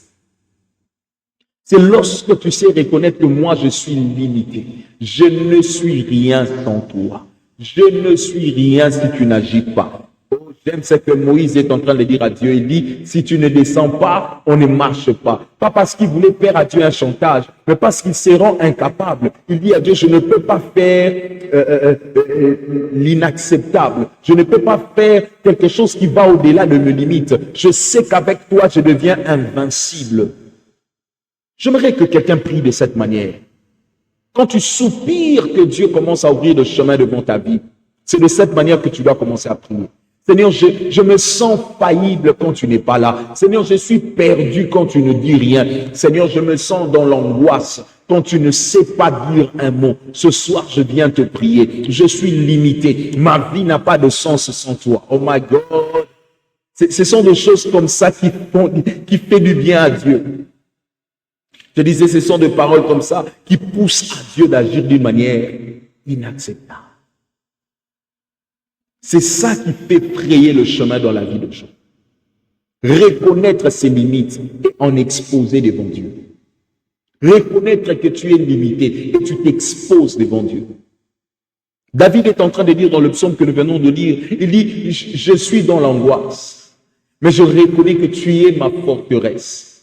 C'est lorsque tu sais reconnaître que moi, je suis limité. Je ne suis rien sans toi. Je ne suis rien si tu n'agis pas. Oh, j'aime ce que Moïse est en train de dire à Dieu. Il dit, si tu ne descends pas, on ne marche pas. Pas parce qu'il voulait faire à Dieu un chantage, mais parce qu'il se rend incapable. Il dit à Dieu, je ne peux pas faire l'inacceptable. Je ne peux pas faire quelque chose qui va au-delà de mes limites. Je sais qu'avec toi, je deviens invincible. J'aimerais que quelqu'un prie de cette manière. Quand tu soupires que Dieu commence à ouvrir le chemin devant ta vie, c'est de cette manière que tu dois commencer à prier. Seigneur, je me sens faillible quand tu n'es pas là. Seigneur, je suis perdu quand tu ne dis rien. Seigneur, je me sens dans l'angoisse quand tu ne sais pas dire un mot. Ce soir, je viens te prier. Je suis limité. Ma vie n'a pas de sens sans toi. Oh my God. Ce sont des choses comme ça qui fait du bien à Dieu. Je disais, ce sont des paroles comme ça qui poussent à Dieu d'agir d'une manière inacceptable. C'est ça qui fait frayer le chemin dans la vie de gens. Reconnaître ses limites et en exposer devant Dieu. Reconnaître que tu es limité et tu t'exposes devant Dieu. David est en train de dire dans le psaume que nous venons de lire, il dit, je suis dans l'angoisse, mais je reconnais que tu es ma forteresse.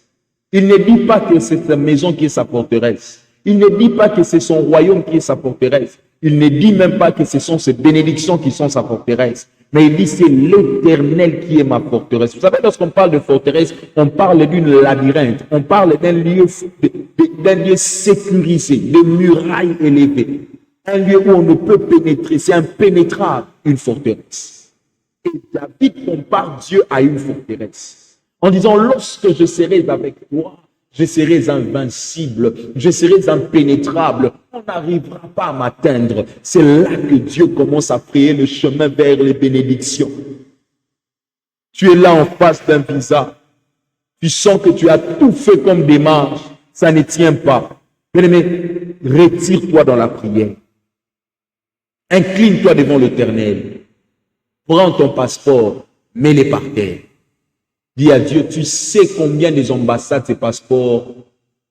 Il ne dit pas que c'est sa maison qui est sa forteresse. Il ne dit pas que c'est son royaume qui est sa forteresse. Il ne dit même pas que ce sont ses bénédictions qui sont sa forteresse. Mais il dit c'est l'Éternel qui est ma forteresse. Vous savez, lorsqu'on parle de forteresse, on parle d'une labyrinthe. On parle d'un lieu sécurisé, de murailles élevées. Un lieu où on ne peut pénétrer. C'est impénétrable, une forteresse. Et David compare Dieu à une forteresse. En disant, lorsque je serai avec toi, je serai invincible, je serai impénétrable, on n'arrivera pas à m'atteindre. C'est là que Dieu commence à frayer le chemin vers les bénédictions. Tu es là en face d'un visa, tu sens que tu as tout fait comme démarche, ça ne tient pas. Bien-aimé, retire-toi dans la prière. Incline-toi devant l'Éternel. Prends ton passeport, mets-le par terre. Dis à Dieu, tu sais combien des ambassades ces passeports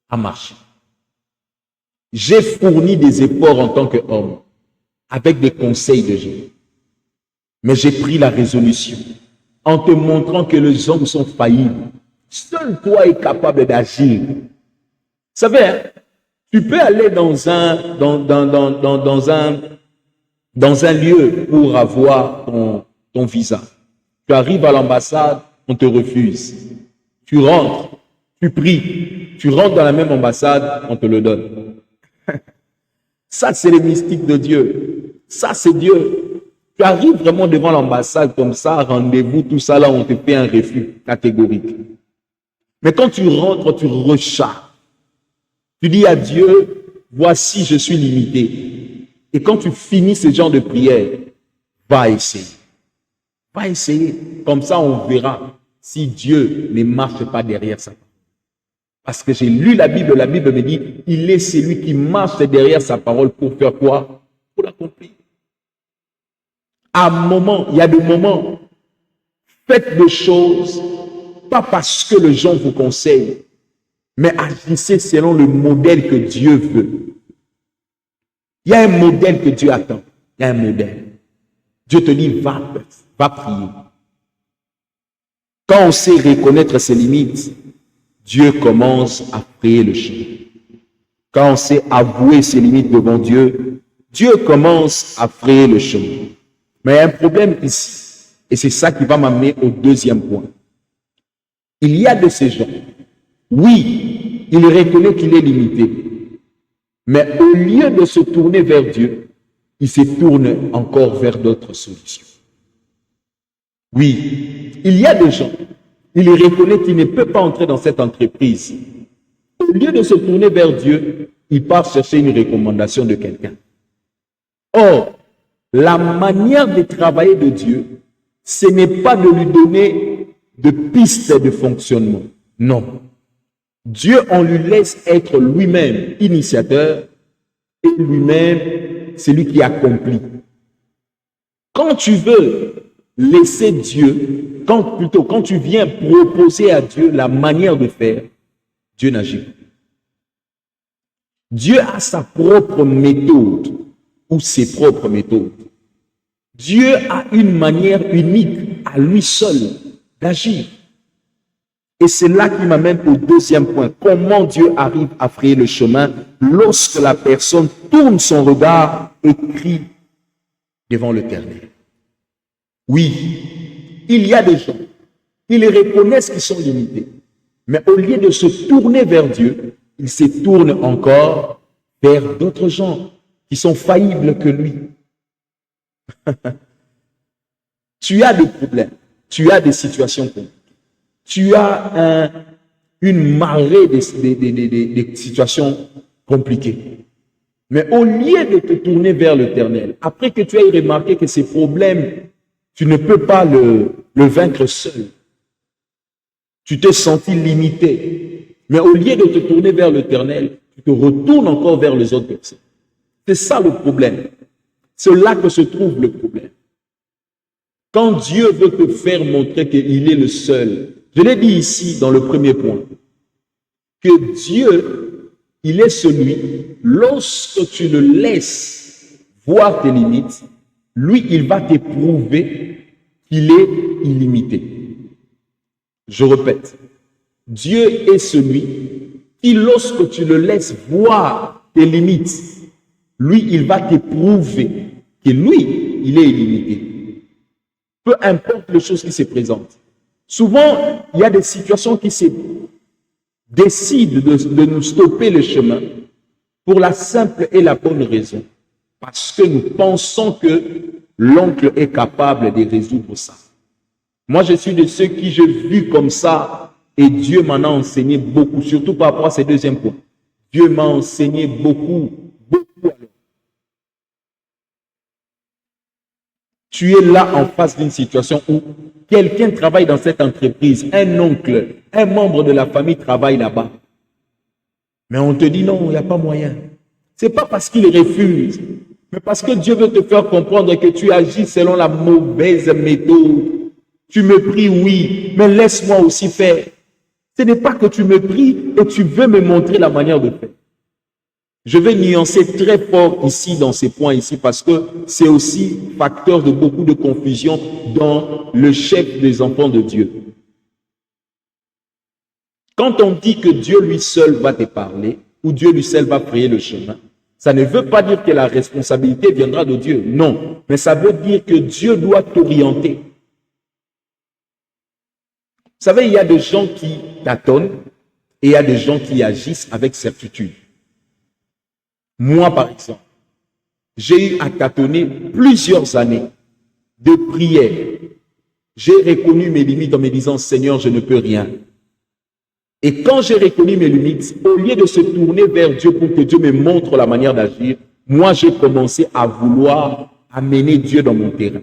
a marché. J'ai fourni des efforts en tant qu'homme, avec des conseils de Dieu. Mais j'ai pris la résolution, en te montrant que les hommes sont faillibles. Seul toi est capable d'agir. Vous savez, hein, tu peux aller dans un lieu pour avoir ton visa. Tu arrives à l'ambassade, on te refuse. Tu rentres, tu pries, tu rentres dans la même ambassade, on te le donne. Ça, c'est les mystiques de Dieu. Ça, c'est Dieu. Tu arrives vraiment devant l'ambassade comme ça, rendez-vous, tout ça, là, on te fait un refus catégorique. Mais quand tu rentres, tu recharges. Tu dis à Dieu, voici, je suis limité. Et quand tu finis ce genre de prière, va essayer. Va essayer. Comme ça, on verra si Dieu ne marche pas derrière ça. Parce que j'ai lu la Bible me dit, il est celui qui marche derrière sa parole pour faire quoi? Pour l'accomplir. À un moment, il y a des moments, faites des choses, pas parce que les gens vous conseillent, mais agissez selon le modèle que Dieu veut. Il y a un modèle que Dieu attend. Il y a un modèle. Dieu te dit, va prier. Quand on sait reconnaître ses limites, Dieu commence à frayer le chemin. Quand on sait avouer ses limites devant Dieu, Dieu commence à frayer le chemin. Mais il y a un problème ici, et c'est ça qui va m'amener au deuxième point. Il y a de ces gens, oui, il reconnaît qu'il est limité, mais au lieu de se tourner vers Dieu, il se tourne encore vers d'autres solutions. Oui, il y a des gens, il reconnaît qu'il ne peut pas entrer dans cette entreprise. Au lieu de se tourner vers Dieu, il part chercher une recommandation de quelqu'un. Or, La manière de travailler de Dieu, ce n'est pas de lui donner de pistes de fonctionnement. Non. Dieu, on lui laisse être lui-même initiateur et lui-même celui qui accomplit. Quand tu veux laisser Dieu, quand tu viens proposer à Dieu la manière de faire, Dieu n'agit pas. Dieu a sa propre méthode ou ses propres méthodes. Dieu a une manière unique à lui seul d'agir. Et c'est là qui m'amène au deuxième point. Comment Dieu arrive à frayer le chemin lorsque la personne tourne son regard et crie devant l'Éternel. Oui, il y a des gens qui les reconnaissent qu'ils sont limités. Mais au lieu de se tourner vers Dieu, ils se tournent encore vers d'autres gens qui sont faillibles que lui. Tu as des problèmes, tu as des situations compliquées, tu as une marée de situations compliquées. Mais au lieu de te tourner vers l'Éternel, après que tu aies remarqué que ces problèmes, tu ne peux pas le vaincre seul, tu t'es senti limité. Mais au lieu de te tourner vers l'Éternel, tu te retournes encore vers les autres personnes. C'est ça le problème. C'est là que se trouve le problème. Quand Dieu veut te faire montrer qu'il est le seul, je l'ai dit ici dans le premier point, que Dieu, il est celui, lorsque tu le laisses voir tes limites, lui, il va te prouver qu'il est illimité. Je répète, Dieu est celui qui, lorsque tu le laisses voir tes limites, lui, il va te prouver que lui, il est illimité. Peu importe les choses qui se présentent. Souvent, il y a des situations qui se décident de nous stopper le chemin pour la simple et la bonne raison. Parce que nous pensons que l'oncle est capable de résoudre ça. Moi, je suis de ceux qui j'ai vu comme ça et Dieu m'en a enseigné beaucoup, surtout par rapport à ces deuxièmes points. Dieu m'a enseigné beaucoup. Tu es là en face d'une situation où quelqu'un travaille dans cette entreprise, un oncle, un membre de la famille travaille là-bas. Mais on te dit non, il n'y a pas moyen. Ce n'est pas parce qu'il refuse, mais parce que Dieu veut te faire comprendre que tu agis selon la mauvaise méthode. Tu me pries, oui, mais laisse-moi aussi faire. Ce n'est pas que tu me pries et tu veux me montrer la manière de faire. Je vais nuancer très fort ici dans ces points ici parce que c'est aussi facteur de beaucoup de confusion dans le chef des enfants de Dieu. Quand on dit que Dieu lui seul va te parler ou Dieu lui seul va frayer le chemin, ça ne veut pas dire que la responsabilité viendra de Dieu. Non, mais ça veut dire que Dieu doit t'orienter. Vous savez, il y a des gens qui tâtonnent et il y a des gens qui agissent avec certitude. Moi, par exemple, j'ai eu à tâtonner plusieurs années de prière. J'ai reconnu mes limites en me disant, Seigneur, je ne peux rien. Et quand j'ai reconnu mes limites, au lieu de se tourner vers Dieu pour que Dieu me montre la manière d'agir, moi, j'ai commencé à vouloir amener Dieu dans mon terrain.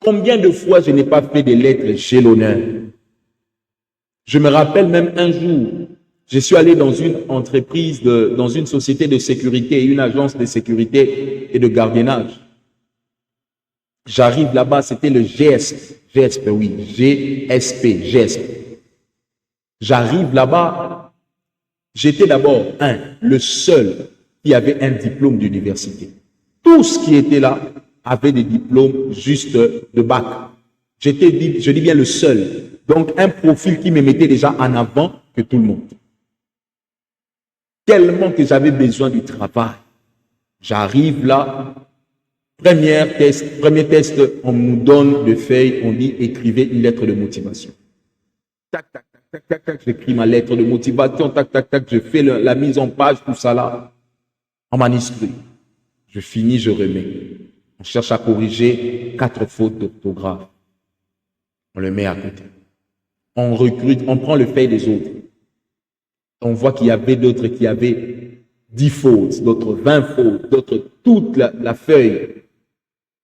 Combien de fois je n'ai pas fait des lettres j'ai l'honneur? Je me rappelle même un jour, je suis allé dans une entreprise, dans une société de sécurité, une agence de sécurité et de gardiennage. J'arrive là-bas, c'était le GSP, oui, GSP. J'arrive là-bas, j'étais d'abord, le seul qui avait un diplôme d'université. Tous qui étaient là avaient des diplômes juste de bac. Je dis bien le seul. Donc, un profil qui me mettait déjà en avant que tout le monde. Tellement que j'avais besoin du travail. J'arrive là, premier test, on nous donne des feuilles, on dit écrivez une lettre de motivation. Tac, tac, tac, tac, tac, tac, j'écris ma lettre de motivation, tac, tac, tac, je fais la mise en page, tout ça là, en manuscrit. Je finis, je remets. On cherche à corriger 4 fautes d'orthographe. On le met à côté. On recrute, on prend le feuille des autres. On voit qu'il y avait d'autres qui avaient 10 fautes, d'autres 20 fautes, d'autres toute la feuille.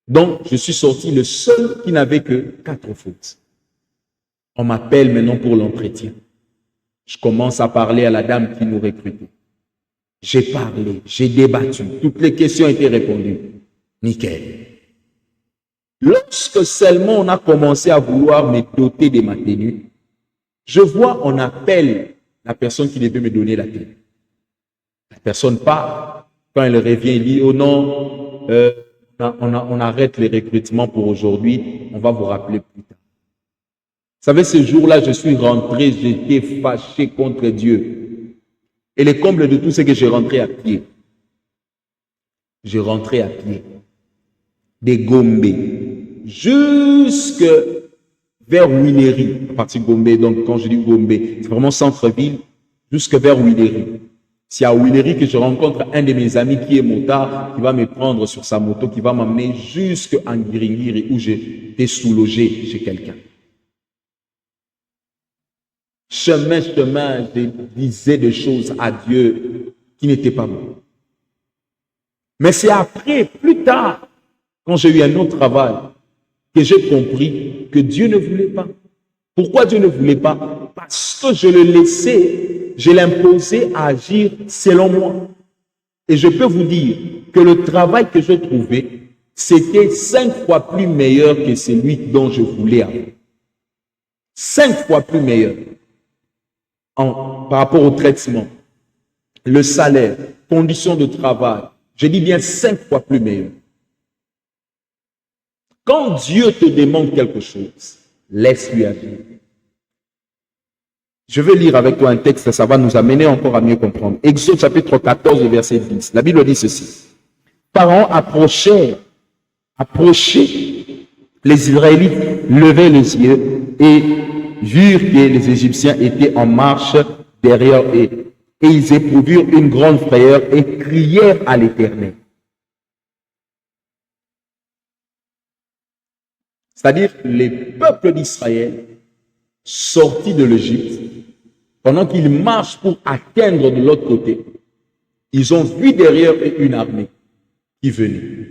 Donc, je suis sorti le seul qui n'avait que 4 fautes. On m'appelle maintenant pour l'entretien. Je commence à parler à la dame qui nous recrutait. J'ai parlé, j'ai débattu, toutes les questions étaient répondues. Nickel. Lorsque seulement on a commencé à vouloir me doter de ma tenue, je vois, on appelle la personne qui devait me donner la tenue. La personne part, quand elle revient, elle dit, oh non, on arrête les recrutements pour aujourd'hui, on va vous rappeler plus tard. Vous savez, ce jour-là, je suis rentré, j'étais fâché contre Dieu. Et le comble de tout, c'est que j'ai rentré à pied. J'ai rentré à pied. Des Gombe, jusque vers Willery, à partir de Gombe. Donc, quand je dis Gombe, c'est vraiment centre-ville, jusque vers Willery. C'est à Willery que je rencontre un de mes amis qui est motard, qui va me prendre sur sa moto, qui va m'amener jusqu'à Ngiringiri, où j'étais sous-logé chez quelqu'un. Chemin, je disais des choses à Dieu qui n'étaient pas bonnes. Mais c'est après, plus tard, quand j'ai eu un autre travail, que j'ai compris que Dieu ne voulait pas. Pourquoi Dieu ne voulait pas? Parce que je le laissais, je l'imposais à agir selon moi. Et je peux vous dire que le travail que j'ai trouvé, c'était 5 fois plus meilleur que celui dont je voulais avoir. 5 fois plus meilleur. Par rapport au traitement, le salaire, conditions de travail, je dis bien 5 fois plus meilleur. Quand Dieu te demande quelque chose, laisse-lui agir. Je vais lire avec toi un texte, ça va nous amener encore à mieux comprendre. Exode chapitre 14, verset 10. La Bible dit ceci. Pharaon approchaient les Israélites, levaient les yeux et virent que les Égyptiens étaient en marche derrière eux. Et ils éprouvèrent une grande frayeur et crièrent à l'Éternel. C'est-à-dire les peuples d'Israël sortis de l'Égypte, pendant qu'ils marchent pour atteindre de l'autre côté, ils ont vu derrière eux une armée qui venait.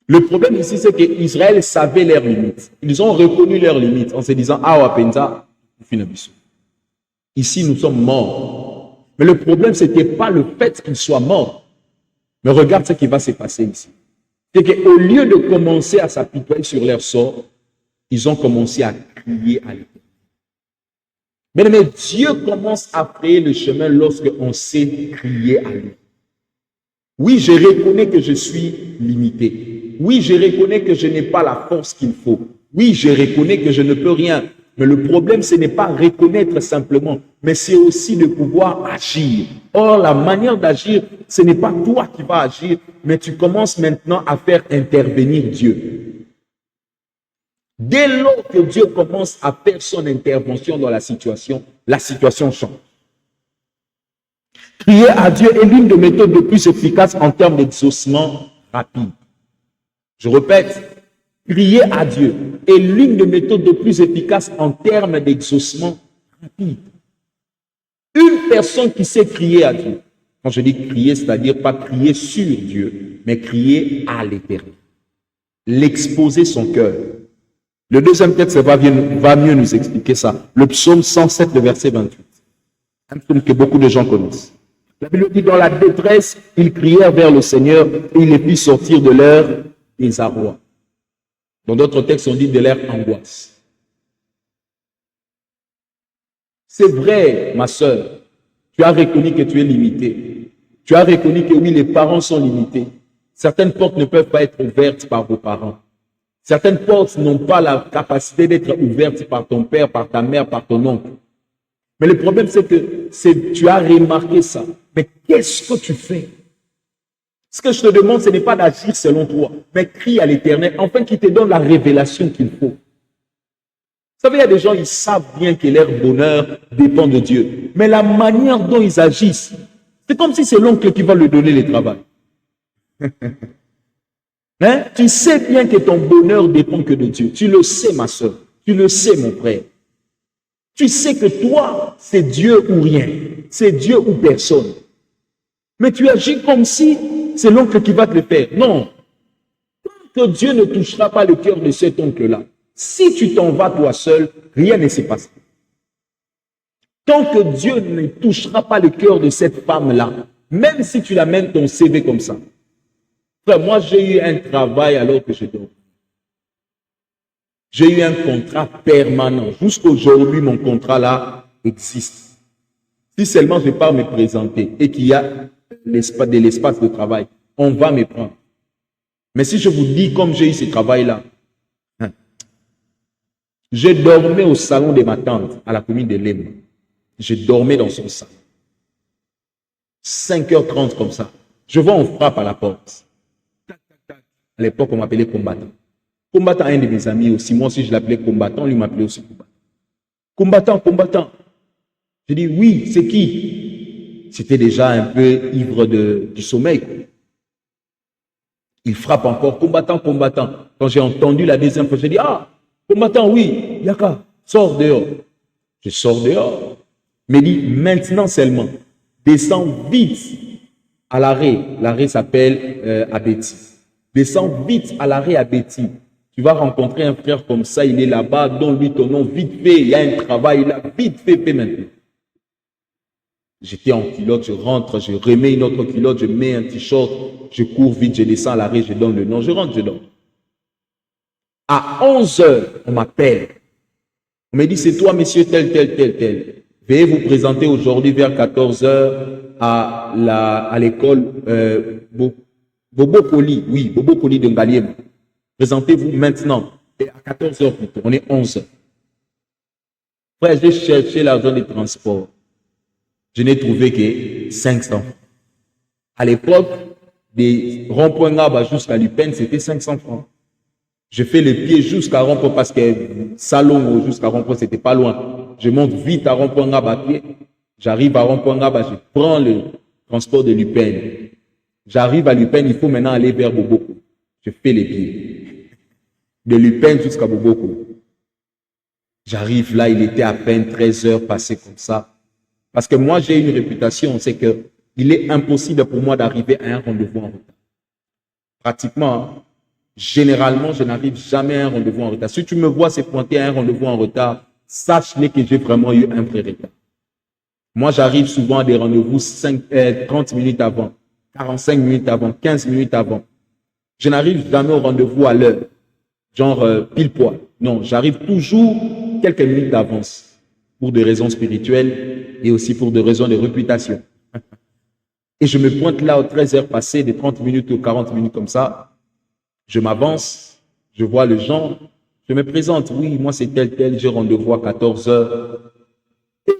Le problème ici, c'est qu'Israël savait leurs limites. Ils ont reconnu leurs limites en se disant, ah, Wapenza, ici nous sommes morts. Mais le problème, ce n'était pas le fait qu'ils soient morts. Mais regarde ce qui va se passer ici. C'est qu'au lieu de commencer à s'apitoyer sur leur sort, ils ont commencé à crier à l'Éternel. Mais Dieu commence à frayer le chemin lorsque on sait crier à lui. Oui, je reconnais que je suis limité. Oui, je reconnais que je n'ai pas la force qu'il faut. Oui, je reconnais que je ne peux rien. Mais le problème, ce n'est pas reconnaître simplement, mais c'est aussi de pouvoir agir. Or, la manière d'agir, ce n'est pas toi qui vas agir, mais tu commences maintenant à faire intervenir Dieu. Dès lors que Dieu commence à faire son intervention dans la situation change. Crier à Dieu est l'une des méthodes les plus efficaces en termes d'exaucement rapide. Je répète, crier à Dieu est l'une des méthodes les plus efficaces en termes d'exaucement rapide. Une personne qui sait crier à Dieu, quand je dis crier, c'est-à-dire pas crier sur Dieu, mais crier à l'Éternel. L'exposer son cœur. Le deuxième texte va mieux nous expliquer ça. Le psaume 107, le verset 28. Un psaume que beaucoup de gens connaissent. La Bible dit, dans la détresse, ils crièrent vers le Seigneur et il les fit sortir de leur désarroi. Dans d'autres textes, on dit de leur angoisse. C'est vrai, ma sœur, tu as reconnu que tu es limité. Tu as reconnu que oui, les parents sont limités. Certaines portes ne peuvent pas être ouvertes par vos parents. Certaines portes n'ont pas la capacité d'être ouvertes par ton père, par ta mère, par ton oncle. Mais le problème, c'est que tu as remarqué ça. Mais qu'est-ce que tu fais? Ce que je te demande, ce n'est pas d'agir selon toi, mais crie à l'Éternel, afin qu'il te donne la révélation qu'il faut. Vous savez, il y a des gens, ils savent bien que leur bonheur dépend de Dieu. Mais la manière dont ils agissent, c'est comme si c'est l'oncle qui va lui donner le travail. Hein? Tu sais bien que ton bonheur dépend que de Dieu. Tu le sais, ma soeur. Tu le sais, mon frère. Tu sais que toi, c'est Dieu ou rien. C'est Dieu ou personne. Mais tu agis comme si c'est l'oncle qui va te le faire. Non. Tant que Dieu ne touchera pas le cœur de cet oncle-là, si tu t'en vas toi seul, rien ne se passe. Tant que Dieu ne touchera pas le cœur de cette femme-là, même si tu l'amènes ton CV comme ça. Frère, moi, j'ai eu un travail alors que je dors. J'ai eu un contrat permanent. Jusqu'aujourd'hui, mon contrat-là existe. Si seulement je pars me présenter et qu'il y a de l'espace de travail, on va me prendre. Mais si je vous dis comme j'ai eu ce travail-là, je dormais au salon de ma tante à la commune de Lem. Je dormais dans son salon. 5h30 comme ça. Je vois, on frappe à la porte. À l'époque, on m'appelait combattant. Combattant, un de mes amis aussi. Moi aussi, je l'appelais combattant. Lui m'appelait aussi combattant. Combattant, combattant. Je dis, oui, c'est qui? C'était déjà un peu ivre du sommeil. Il frappe encore. Combattant, combattant. Quand j'ai entendu la deuxième fois, j'ai dit, ah, combattant, oui, Yaka, sors dehors. Je sors dehors. Mais dit, maintenant seulement, descends vite à l'arrêt. L'arrêt s'appelle Abeti. Descends vite à l'arrêt Abeti. Tu vas rencontrer un frère comme ça, il est là-bas, donne-lui ton nom, vite fait, il y a un travail là, vite fait maintenant. J'étais en culotte, je rentre, je remets une autre culotte, je mets un t-shirt, je cours vite, je descends à l'arrêt, je donne le nom, je rentre, je dors. À 11h, on m'appelle. On me dit, c'est toi, monsieur, tel, tel, tel, tel. Veuillez vous présenter aujourd'hui vers 14h à l'école Bobo Poli. Oui, Bobo Poli de Ngaliem. Présentez-vous maintenant. Et à 14h plutôt, on est 11h. Frère, j'ai cherché l'argent des transports. Je n'ai trouvé que 500. À l'époque, des ronds-points Ngaba jusqu'à Lupin, c'était 500 francs. Je fais le pied jusqu'à Rond-Point parce que Salon jusqu'à Rond-Point, c'était pas loin. Je monte vite à Rond-Point Ngaba à pied. J'arrive à Rond-Point Ngaba, je prends le transport de Lupin. J'arrive à Lupin, il faut maintenant aller vers Boboko. Je fais les pieds. De Lupin jusqu'à Boboko. J'arrive là, il était à peine 13 heures passées comme ça. Parce que moi, j'ai une réputation, c'est que il est impossible pour moi d'arriver à un rendez-vous en retard. Pratiquement, généralement, je n'arrive jamais à un rendez-vous en retard. Si tu me vois se pointer à un rendez-vous en retard, sache-le que j'ai vraiment eu un vrai retard. Moi, j'arrive souvent à des rendez-vous 30 minutes avant, 45 minutes avant, 15 minutes avant. Je n'arrive jamais au rendez-vous à l'heure, genre pile poil. Non, j'arrive toujours quelques minutes d'avance pour des raisons spirituelles et aussi pour des raisons de réputation. Et je me pointe là aux 13 heures passées, de 30 minutes ou 40 minutes comme ça. Je m'avance, je vois le genre, je me présente. Oui, moi c'est tel, tel, j'ai rendez-vous à 14 heures.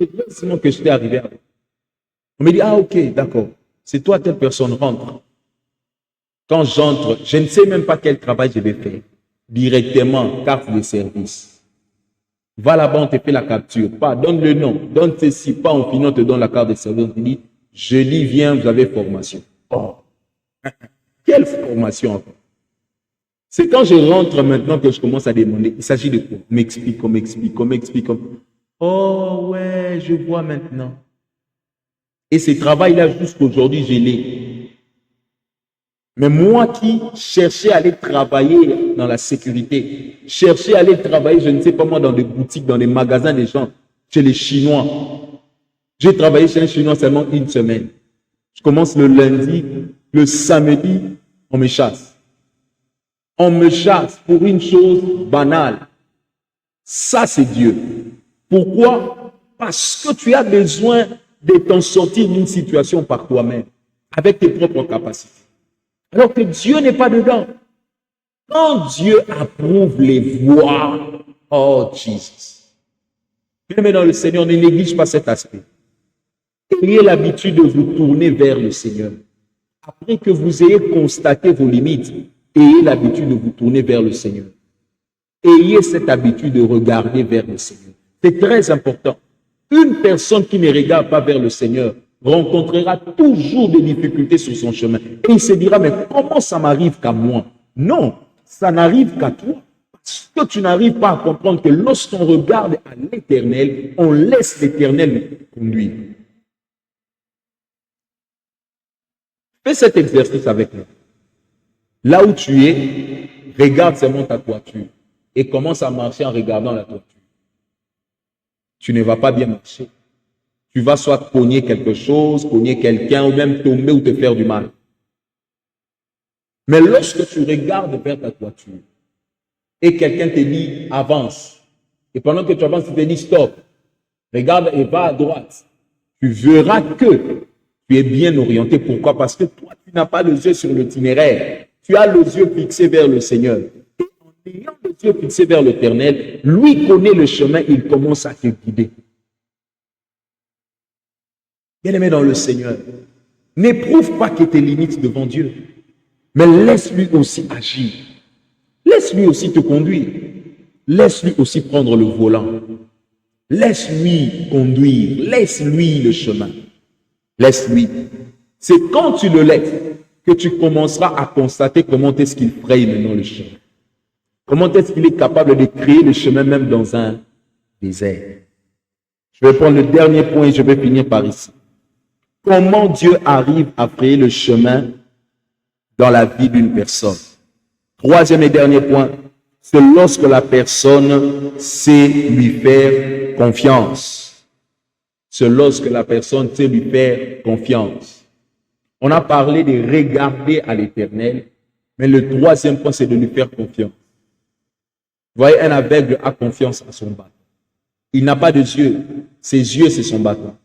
Et c'est que j'étais arrivé. On me dit, ah ok, d'accord, c'est toi, telle personne, rentre. Quand j'entre, je ne sais même pas quel travail je vais faire. Directement, carte de service. Va là-bas, on te fait la capture. Pas, donne le nom, donne ceci, pas en finant, on te donne la carte de service. On te dit, jeudi, viens, vous avez formation. Oh, quelle formation encore? C'est quand je rentre maintenant que je commence à demander, il s'agit de quoi? M'explique, on m'explique, on m'explique. Oh ouais, je vois maintenant. Et ce travail-là, jusqu'aujourd'hui, je l'ai. Mais moi qui cherchais à aller travailler dans la sécurité, cherchais à aller travailler, je ne sais pas moi, dans des boutiques, dans des magasins des gens, chez les Chinois. J'ai travaillé chez un Chinois seulement une semaine. Je commence le lundi, le samedi, on me chasse. On me chasse pour une chose banale. Ça, c'est Dieu. Pourquoi? Parce que tu as besoin de t'en sortir d'une situation par toi-même, avec tes propres capacités. Alors que Dieu n'est pas dedans. Quand Dieu approuve les voies, oh Jesus. Bien, dans le Seigneur, ne néglige pas cet aspect. Ayez l'habitude de vous tourner vers le Seigneur. Après que vous ayez constaté vos limites, ayez l'habitude de vous tourner vers le Seigneur. Ayez cette habitude de regarder vers le Seigneur. C'est très important. Une personne qui ne regarde pas vers le Seigneur rencontrera toujours des difficultés sur son chemin. Et il se dira, mais comment ça m'arrive qu'à moi? Non, ça n'arrive qu'à toi. Parce que tu n'arrives pas à comprendre que lorsqu'on regarde à l'Éternel, on laisse l'Éternel nous conduire. Fais cet exercice avec moi. Là où tu es, regarde seulement ta toiture et commence à marcher en regardant la toiture. Tu ne vas pas bien marcher. Tu vas soit cogner quelque chose, cogner quelqu'un ou même tomber ou te faire du mal. Mais lorsque tu regardes vers ta toiture et quelqu'un te dit avance, et pendant que tu avances, il te dit stop, regarde et va à droite, tu verras que tu es bien orienté. Pourquoi? Parce que toi, tu n'as pas les yeux sur l'itinéraire. Tu as les yeux fixés vers le Seigneur. Et en ayant les yeux fixés vers l'Éternel, lui connaît le chemin, il commence à te guider. Bien-aimé dans le Seigneur, n'éprouve pas que tes limites devant Dieu, mais laisse-lui aussi agir. Laisse-lui aussi te conduire. Laisse-lui aussi prendre le volant. Laisse-lui conduire. Laisse-lui le chemin. Laisse-lui. C'est quand tu le laisses que tu commenceras à constater comment est-ce qu'il fraye maintenant le chemin. Comment est-ce qu'il est capable de créer le chemin même dans un désert. Je vais prendre le dernier point et je vais finir par ici. Comment Dieu arrive à frayer le chemin dans la vie d'une personne? Troisième et dernier point, c'est lorsque la personne sait lui faire confiance. C'est lorsque la personne sait lui faire confiance. On a parlé de regarder à l'Éternel, mais le troisième point, c'est de lui faire confiance. Vous voyez, un aveugle a confiance à son bâton. Il n'a pas de yeux. Ses yeux, c'est son bâton.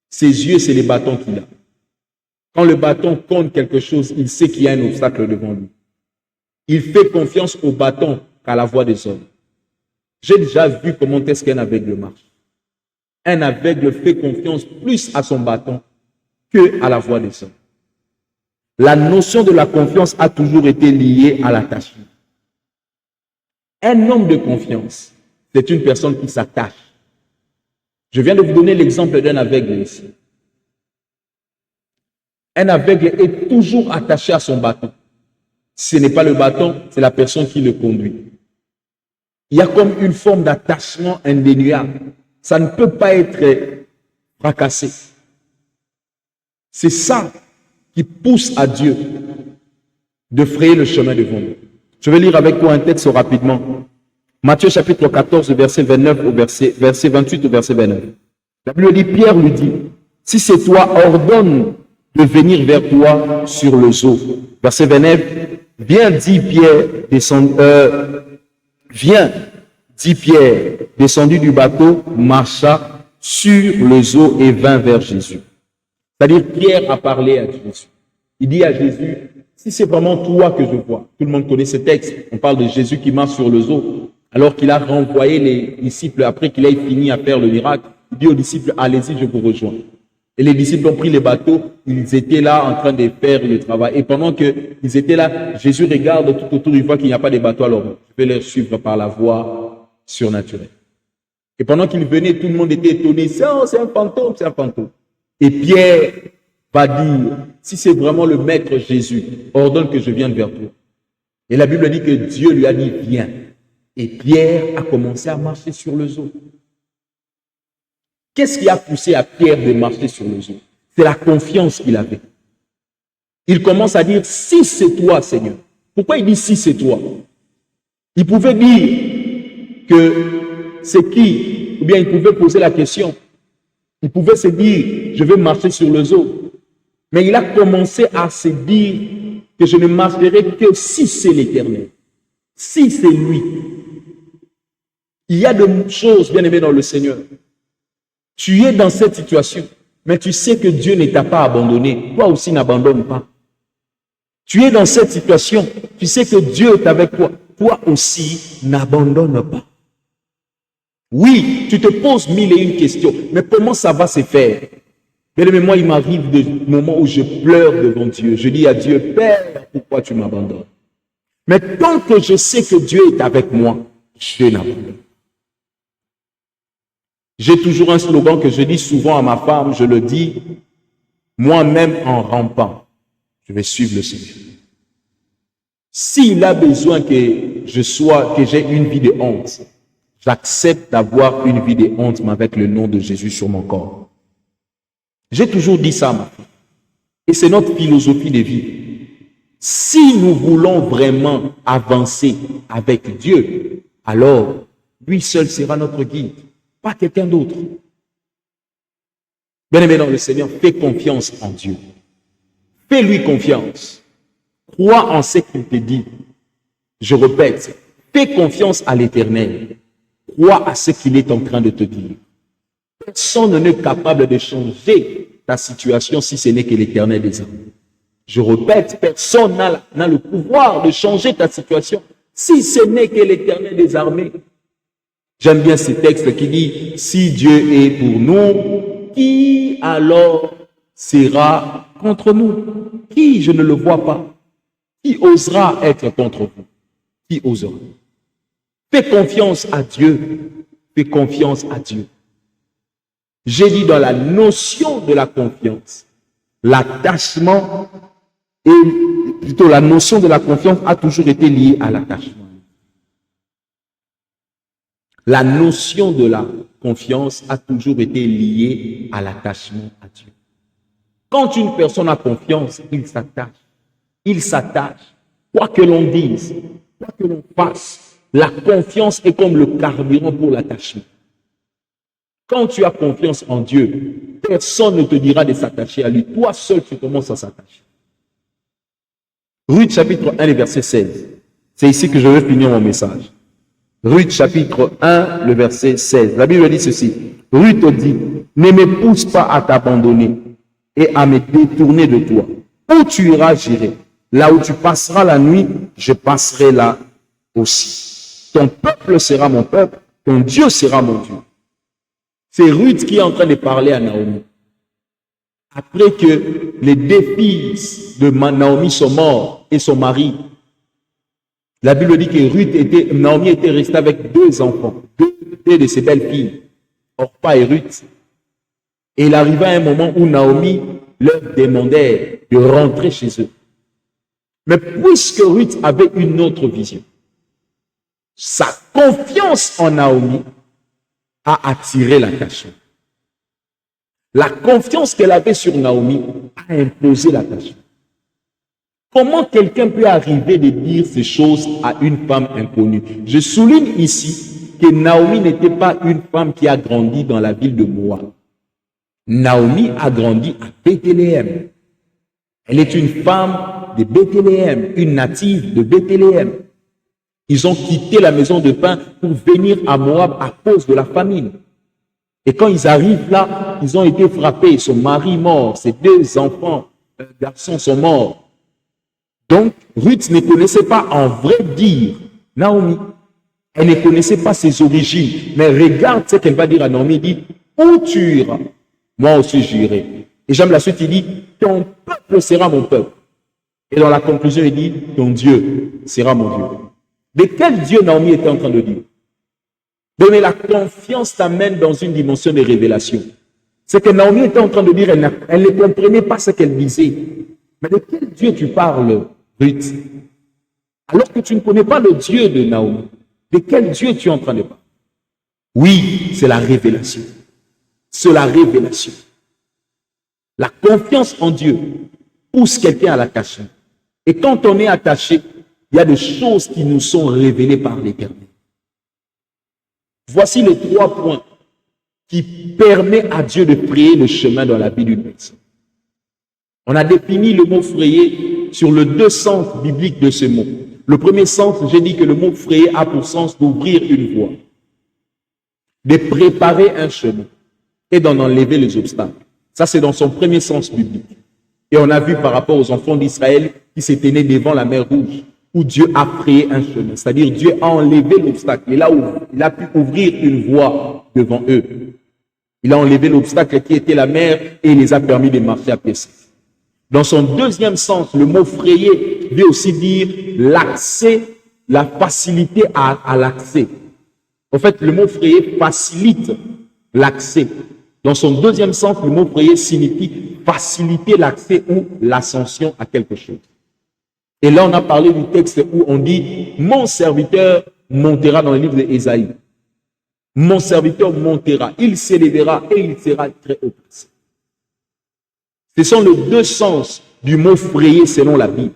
Ses yeux, c'est les bâtons qu'il a. Quand le bâton compte quelque chose, il sait qu'il y a un obstacle devant lui. Il fait confiance au bâton qu'à la voix des hommes. J'ai déjà vu comment est-ce qu'un aveugle marche. Un aveugle fait confiance plus à son bâton que à la voix des hommes. La notion de la confiance a toujours été liée à l'attachement. Un homme de confiance, c'est une personne qui s'attache. Je viens de vous donner l'exemple d'un aveugle ici. Un aveugle est toujours attaché à son bâton. Ce n'est pas le bâton, c'est la personne qui le conduit. Il y a comme une forme d'attachement indéniable. Ça ne peut pas être fracassé. C'est ça qui pousse à Dieu de frayer le chemin devant nous. Je vais lire avec toi un texte rapidement. Matthieu chapitre 14, verset 29 au verset 28 au verset 29. La Bible dit, Pierre lui dit, si c'est toi, ordonne de venir vers toi sur les eaux. Verset 29, viens, dit Pierre, descendu du bateau, marcha sur les eaux et vint vers Jésus. C'est-à-dire, Pierre a parlé à Jésus. Il dit à Jésus, si c'est vraiment toi que je vois, tout le monde connaît ce texte, on parle de Jésus qui marche sur les eaux, alors qu'il a renvoyé les disciples, après qu'il ait fini à faire le miracle, il dit aux disciples, allez-y, je vous rejoins. Et les disciples ont pris les bateaux, ils étaient là en train de faire le travail. Et pendant qu'ils étaient là, Jésus regarde tout autour, il voit qu'il n'y a pas de bateaux, alors je vais les suivre par la voie surnaturelle. Et pendant qu'ils venaient, tout le monde était étonné, c'est un fantôme, c'est un fantôme. Et Pierre va dire, si c'est vraiment le maître Jésus, ordonne que je vienne vers toi. Et la Bible dit que Dieu lui a dit, viens. Et Pierre a commencé à marcher sur les eaux. Qu'est-ce qui a poussé à Pierre de marcher sur les eaux? C'est la confiance qu'il avait. Il commence à dire, si c'est toi, Seigneur. Pourquoi il dit si c'est toi? Il pouvait dire que c'est qui? Ou bien il pouvait poser la question. Il pouvait se dire, je vais marcher sur les eaux. Mais il a commencé à se dire que je ne marcherai que si c'est l'Éternel. Si c'est lui. Il y a des choses, bien aimées dans le Seigneur. Tu es dans cette situation, mais tu sais que Dieu ne t'a pas abandonné. Toi aussi, n'abandonne pas. Tu es dans cette situation, tu sais que Dieu est avec toi. Toi aussi, n'abandonne pas. Oui, tu te poses mille et une questions, mais comment ça va se faire? Bien aimé, moi, il m'arrive des moments où je pleure devant Dieu. Je dis à Dieu, Père, pourquoi tu m'abandonnes? Mais tant que je sais que Dieu est avec moi, je n'abandonne pas. J'ai toujours un slogan que je dis souvent à ma femme, je le dis, moi-même en rampant, je vais suivre le Seigneur. S'il a besoin que j'ai une vie de honte, j'accepte d'avoir une vie de honte, mais avec le nom de Jésus sur mon corps. J'ai toujours dit ça à ma femme. Et c'est notre philosophie de vie. Si nous voulons vraiment avancer avec Dieu, alors lui seul sera notre guide, pas quelqu'un d'autre. Bien-aimé dans le Seigneur, fais confiance en Dieu. Fais-lui confiance. Crois en ce qu'il te dit. Je répète, fais confiance à l'Éternel. Crois à ce qu'il est en train de te dire. Personne n'est capable de changer ta situation si ce n'est que l'Éternel des armées. Je répète, personne n'a le pouvoir de changer ta situation si ce n'est que l'Éternel des armées. J'aime bien ce texte qui dit, si Dieu est pour nous, qui alors sera contre nous? Qui? Je ne le vois pas. Qui osera être contre vous? Qui osera? Fais confiance à Dieu. Fais confiance à Dieu. J'ai dit dans la notion de la confiance, l'attachement, et plutôt la notion de la confiance a toujours été liée à l'attachement. La notion de la confiance a toujours été liée à l'attachement à Dieu. Quand une personne a confiance, il s'attache. Il s'attache. Quoi que l'on dise, quoi que l'on fasse, la confiance est comme le carburant pour l'attachement. Quand tu as confiance en Dieu, personne ne te dira de s'attacher à lui. Toi seul, tu commences à s'attacher. Ruth chapitre 1, verset 16. C'est ici que je vais finir mon message. Ruth chapitre 1, le verset 16. La Bible dit ceci. Ruth dit, ne me pousse pas à t'abandonner et à me détourner de toi. Où tu iras, j'irai. Là où tu passeras la nuit, je passerai là aussi. Ton peuple sera mon peuple, ton Dieu sera mon Dieu. C'est Ruth qui est en train de parler à Naomi. Après que les deux fils de Naomi sont morts et son mari, la Bible dit que Naomi était restée avec deux enfants, deux de ses belles filles, Orpa et Ruth. Et il arriva un moment où Naomi leur demandait de rentrer chez eux. Mais puisque Ruth avait une autre vision, sa confiance en Naomi a attiré l'attachement. La confiance qu'elle avait sur Naomi a imposé l'attachement. Comment quelqu'un peut arriver de dire ces choses à une femme inconnue? Je souligne ici que Naomi n'était pas une femme qui a grandi dans la ville de Moab. Naomi a grandi à Bethléem. Elle est une femme de Bethléem, une native de Bethléem. Ils ont quitté la maison de pain pour venir à Moab à cause de la famine. Et quand ils arrivent là, ils ont été frappés. Son mari mort, ses deux enfants, garçons sont morts. Donc, Ruth ne connaissait pas en vrai dire Naomi. Elle ne connaissait pas ses origines. Mais regarde ce qu'elle va dire à Naomi. Elle dit, où tu iras, moi aussi j'irai. Et j'aime la suite, il dit, ton peuple sera mon peuple. Et dans la conclusion, il dit, ton Dieu sera mon Dieu. De quel Dieu Naomi était en train de dire? Mais la confiance t'amène dans une dimension de révélation. C'est que Naomi était en train de dire, elle ne comprenait pas ce qu'elle disait. Mais de quel Dieu tu parles, Ruth? Alors que tu ne connais pas le Dieu de Naomi. De quel Dieu tu es en train de parler? Oui, c'est la révélation. C'est la révélation. La confiance en Dieu pousse quelqu'un à l'attachement. Et quand on est attaché, il y a des choses qui nous sont révélées par l'Éternel. Voici les 3 points qui permettent à Dieu de frayer le chemin dans la vie d'une personne. On a défini le mot frayer sur les 2 sens bibliques de ce mot. Le premier sens, j'ai dit que le mot frayer a pour sens d'ouvrir une voie, de préparer un chemin et d'en enlever les obstacles. Ça, c'est dans son premier sens biblique. Et on a vu par rapport aux enfants d'Israël qui se tenaient devant la mer Rouge, où Dieu a frayé un chemin. C'est-à-dire Dieu a enlevé l'obstacle. Et là où il a pu ouvrir une voie devant eux. Il a enlevé l'obstacle qui était la mer et il les a permis de marcher à pied. Dans son deuxième sens, le mot frayer veut aussi dire l'accès, la facilité à l'accès. En fait, le mot frayer facilite l'accès. Dans son deuxième sens, le mot frayer signifie faciliter l'accès ou l'ascension à quelque chose. Et là, on a parlé du texte où on dit « Mon serviteur montera » dans le livre d'Ésaïe. Mon serviteur montera, il s'élèvera et il sera très haut placé. Ce sont les deux sens du mot frayer selon la Bible.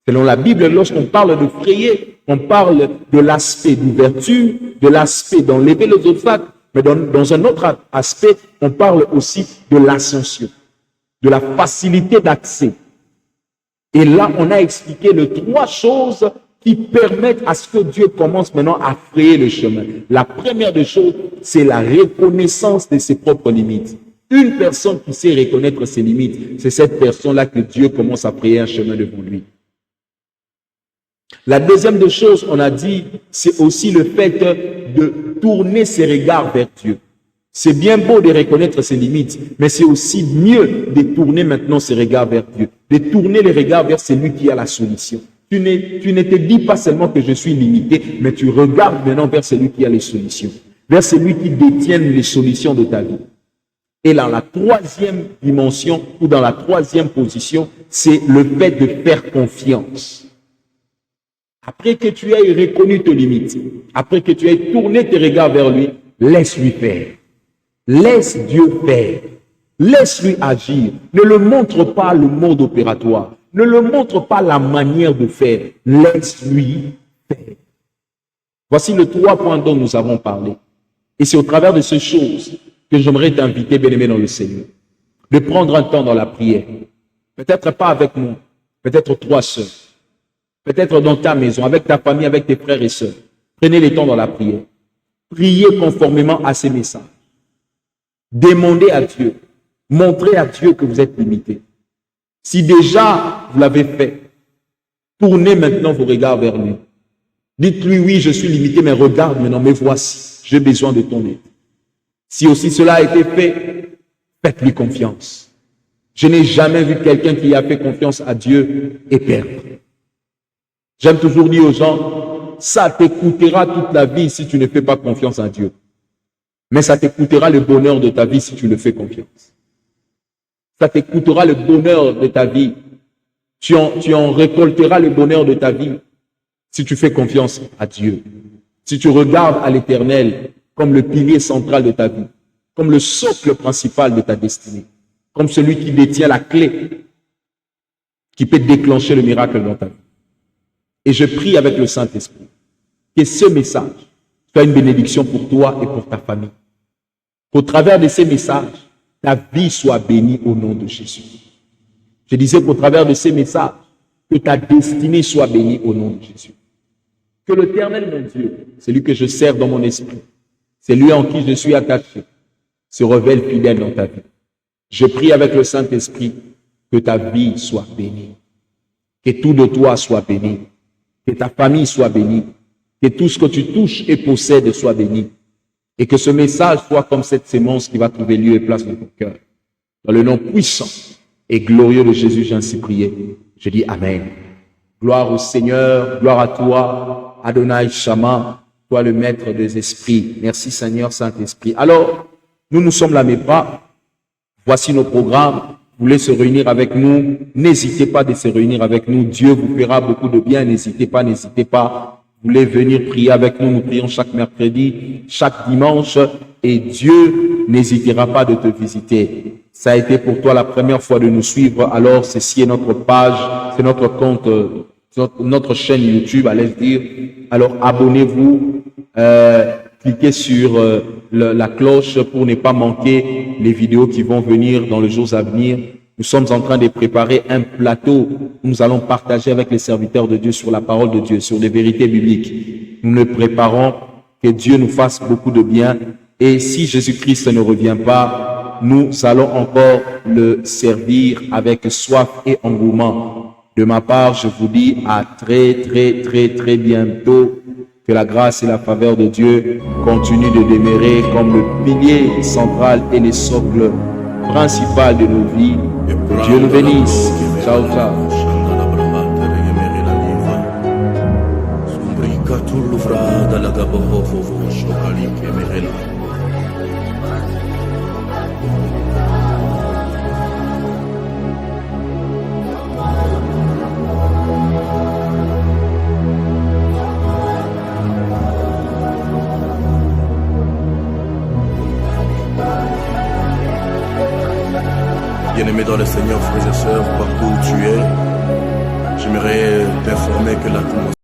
Selon la Bible, lorsqu'on parle de frayer, on parle de l'aspect d'ouverture, de l'aspect d'enlever les obstacles, mais dans un autre aspect, on parle aussi de l'ascension, de la facilité d'accès. Et là, on a expliqué les trois choses qui permettent à ce que Dieu commence maintenant à frayer le chemin. La première des choses, c'est la reconnaissance de ses propres limites. Une personne qui sait reconnaître ses limites, c'est cette personne-là que Dieu commence à frayer un chemin devant lui. La deuxième des choses, on a dit, c'est aussi le fait de tourner ses regards vers Dieu. C'est bien beau de reconnaître ses limites, mais c'est aussi mieux de tourner maintenant ses regards vers Dieu, de tourner les regards vers celui qui a la solution. Tu ne te dis pas seulement que je suis limité, mais tu regardes maintenant vers celui qui a les solutions, vers celui qui détient les solutions de ta vie. Et dans la troisième dimension, ou dans la troisième position, c'est le fait de faire confiance. Après que tu aies reconnu tes limites, après que tu aies tourné tes regards vers lui, laisse-lui faire. Laisse Dieu faire. Laisse-lui agir. Ne le montre pas le mode opératoire. Ne le montre pas la manière de faire. Laisse-lui faire. Voici les trois points dont nous avons parlé. Et c'est au travers de ces choses que j'aimerais t'inviter, bien-aimé dans le Seigneur, de prendre un temps dans la prière. Peut-être pas avec moi, peut-être toi seul. Peut-être dans ta maison, avec ta famille, avec tes frères et sœurs. Prenez le temps dans la prière. Priez conformément à ces messages. Demandez à Dieu. Montrez à Dieu que vous êtes limité. Si déjà vous l'avez fait, tournez maintenant vos regards vers lui. Dites-lui, oui, je suis limité, mais regarde maintenant, me voici. J'ai besoin de ton aide. Si aussi cela a été fait, faites-lui confiance. Je n'ai jamais vu quelqu'un qui a fait confiance à Dieu et perdre. J'aime toujours dire aux gens, ça t'écoutera toute la vie si tu ne fais pas confiance à Dieu. Mais ça t'écoutera le bonheur de ta vie si tu le fais confiance. Ça t'écoutera le bonheur de ta vie. Tu en récolteras le bonheur de ta vie si tu fais confiance à Dieu. Si tu regardes à l'Éternel comme le pilier central de ta vie, comme le socle principal de ta destinée, comme celui qui détient la clé qui peut déclencher le miracle dans ta vie. Et je prie avec le Saint-Esprit que ce message soit une bénédiction pour toi et pour ta famille. Qu'au travers de ces messages, ta vie soit bénie au nom de Jésus. Je disais qu'au travers de ces messages, que ta destinée soit bénie au nom de Jésus. Que l'Éternel, mon Dieu, celui que je sers dans mon esprit, celui en qui je suis attaché, se révèle fidèle dans ta vie. Je prie avec le Saint-Esprit que ta vie soit bénie. Que tout de toi soit béni. Que ta famille soit bénie, que tout ce que tu touches et possèdes soit béni, et que ce message soit comme cette sémence qui va trouver lieu et place dans ton cœur. Dans le nom puissant et glorieux de Jésus, j'ai ainsi prié. Je dis Amen. Gloire au Seigneur, gloire à toi, Adonai Shama, toi le maître des esprits. Merci Seigneur Saint-Esprit. Alors, nous sommes là, mes bras. Voici nos programmes. Vous voulez se réunir avec nous, n'hésitez pas de se réunir avec nous. Dieu vous fera beaucoup de bien. N'hésitez pas, n'hésitez pas. Vous voulez venir prier avec nous. Nous prions chaque mercredi, chaque dimanche. Et Dieu n'hésitera pas de te visiter. Ça a été pour toi la première fois de nous suivre. Alors, ceci est notre page, c'est notre compte, notre chaîne YouTube, allez-je dire. Alors, abonnez-vous. Cliquez sur la cloche pour ne pas manquer les vidéos qui vont venir dans les jours à venir. Nous sommes en train de préparer un plateau où nous allons partager avec les serviteurs de Dieu sur la parole de Dieu, sur les vérités bibliques. Nous le préparons, que Dieu nous fasse beaucoup de bien. Et si Jésus-Christ ne revient pas, nous allons encore le servir avec soif et engouement. De ma part, je vous dis à très bientôt. Que la grâce et la faveur de Dieu continuent de demeurer comme le pilier central et le socle principal de nos vies. Que Dieu nous bénisse. Ciao, ciao. Bien-aimé dans le Seigneur, frères et sœurs, partout où tu es, j'aimerais t'informer que l'atmosphère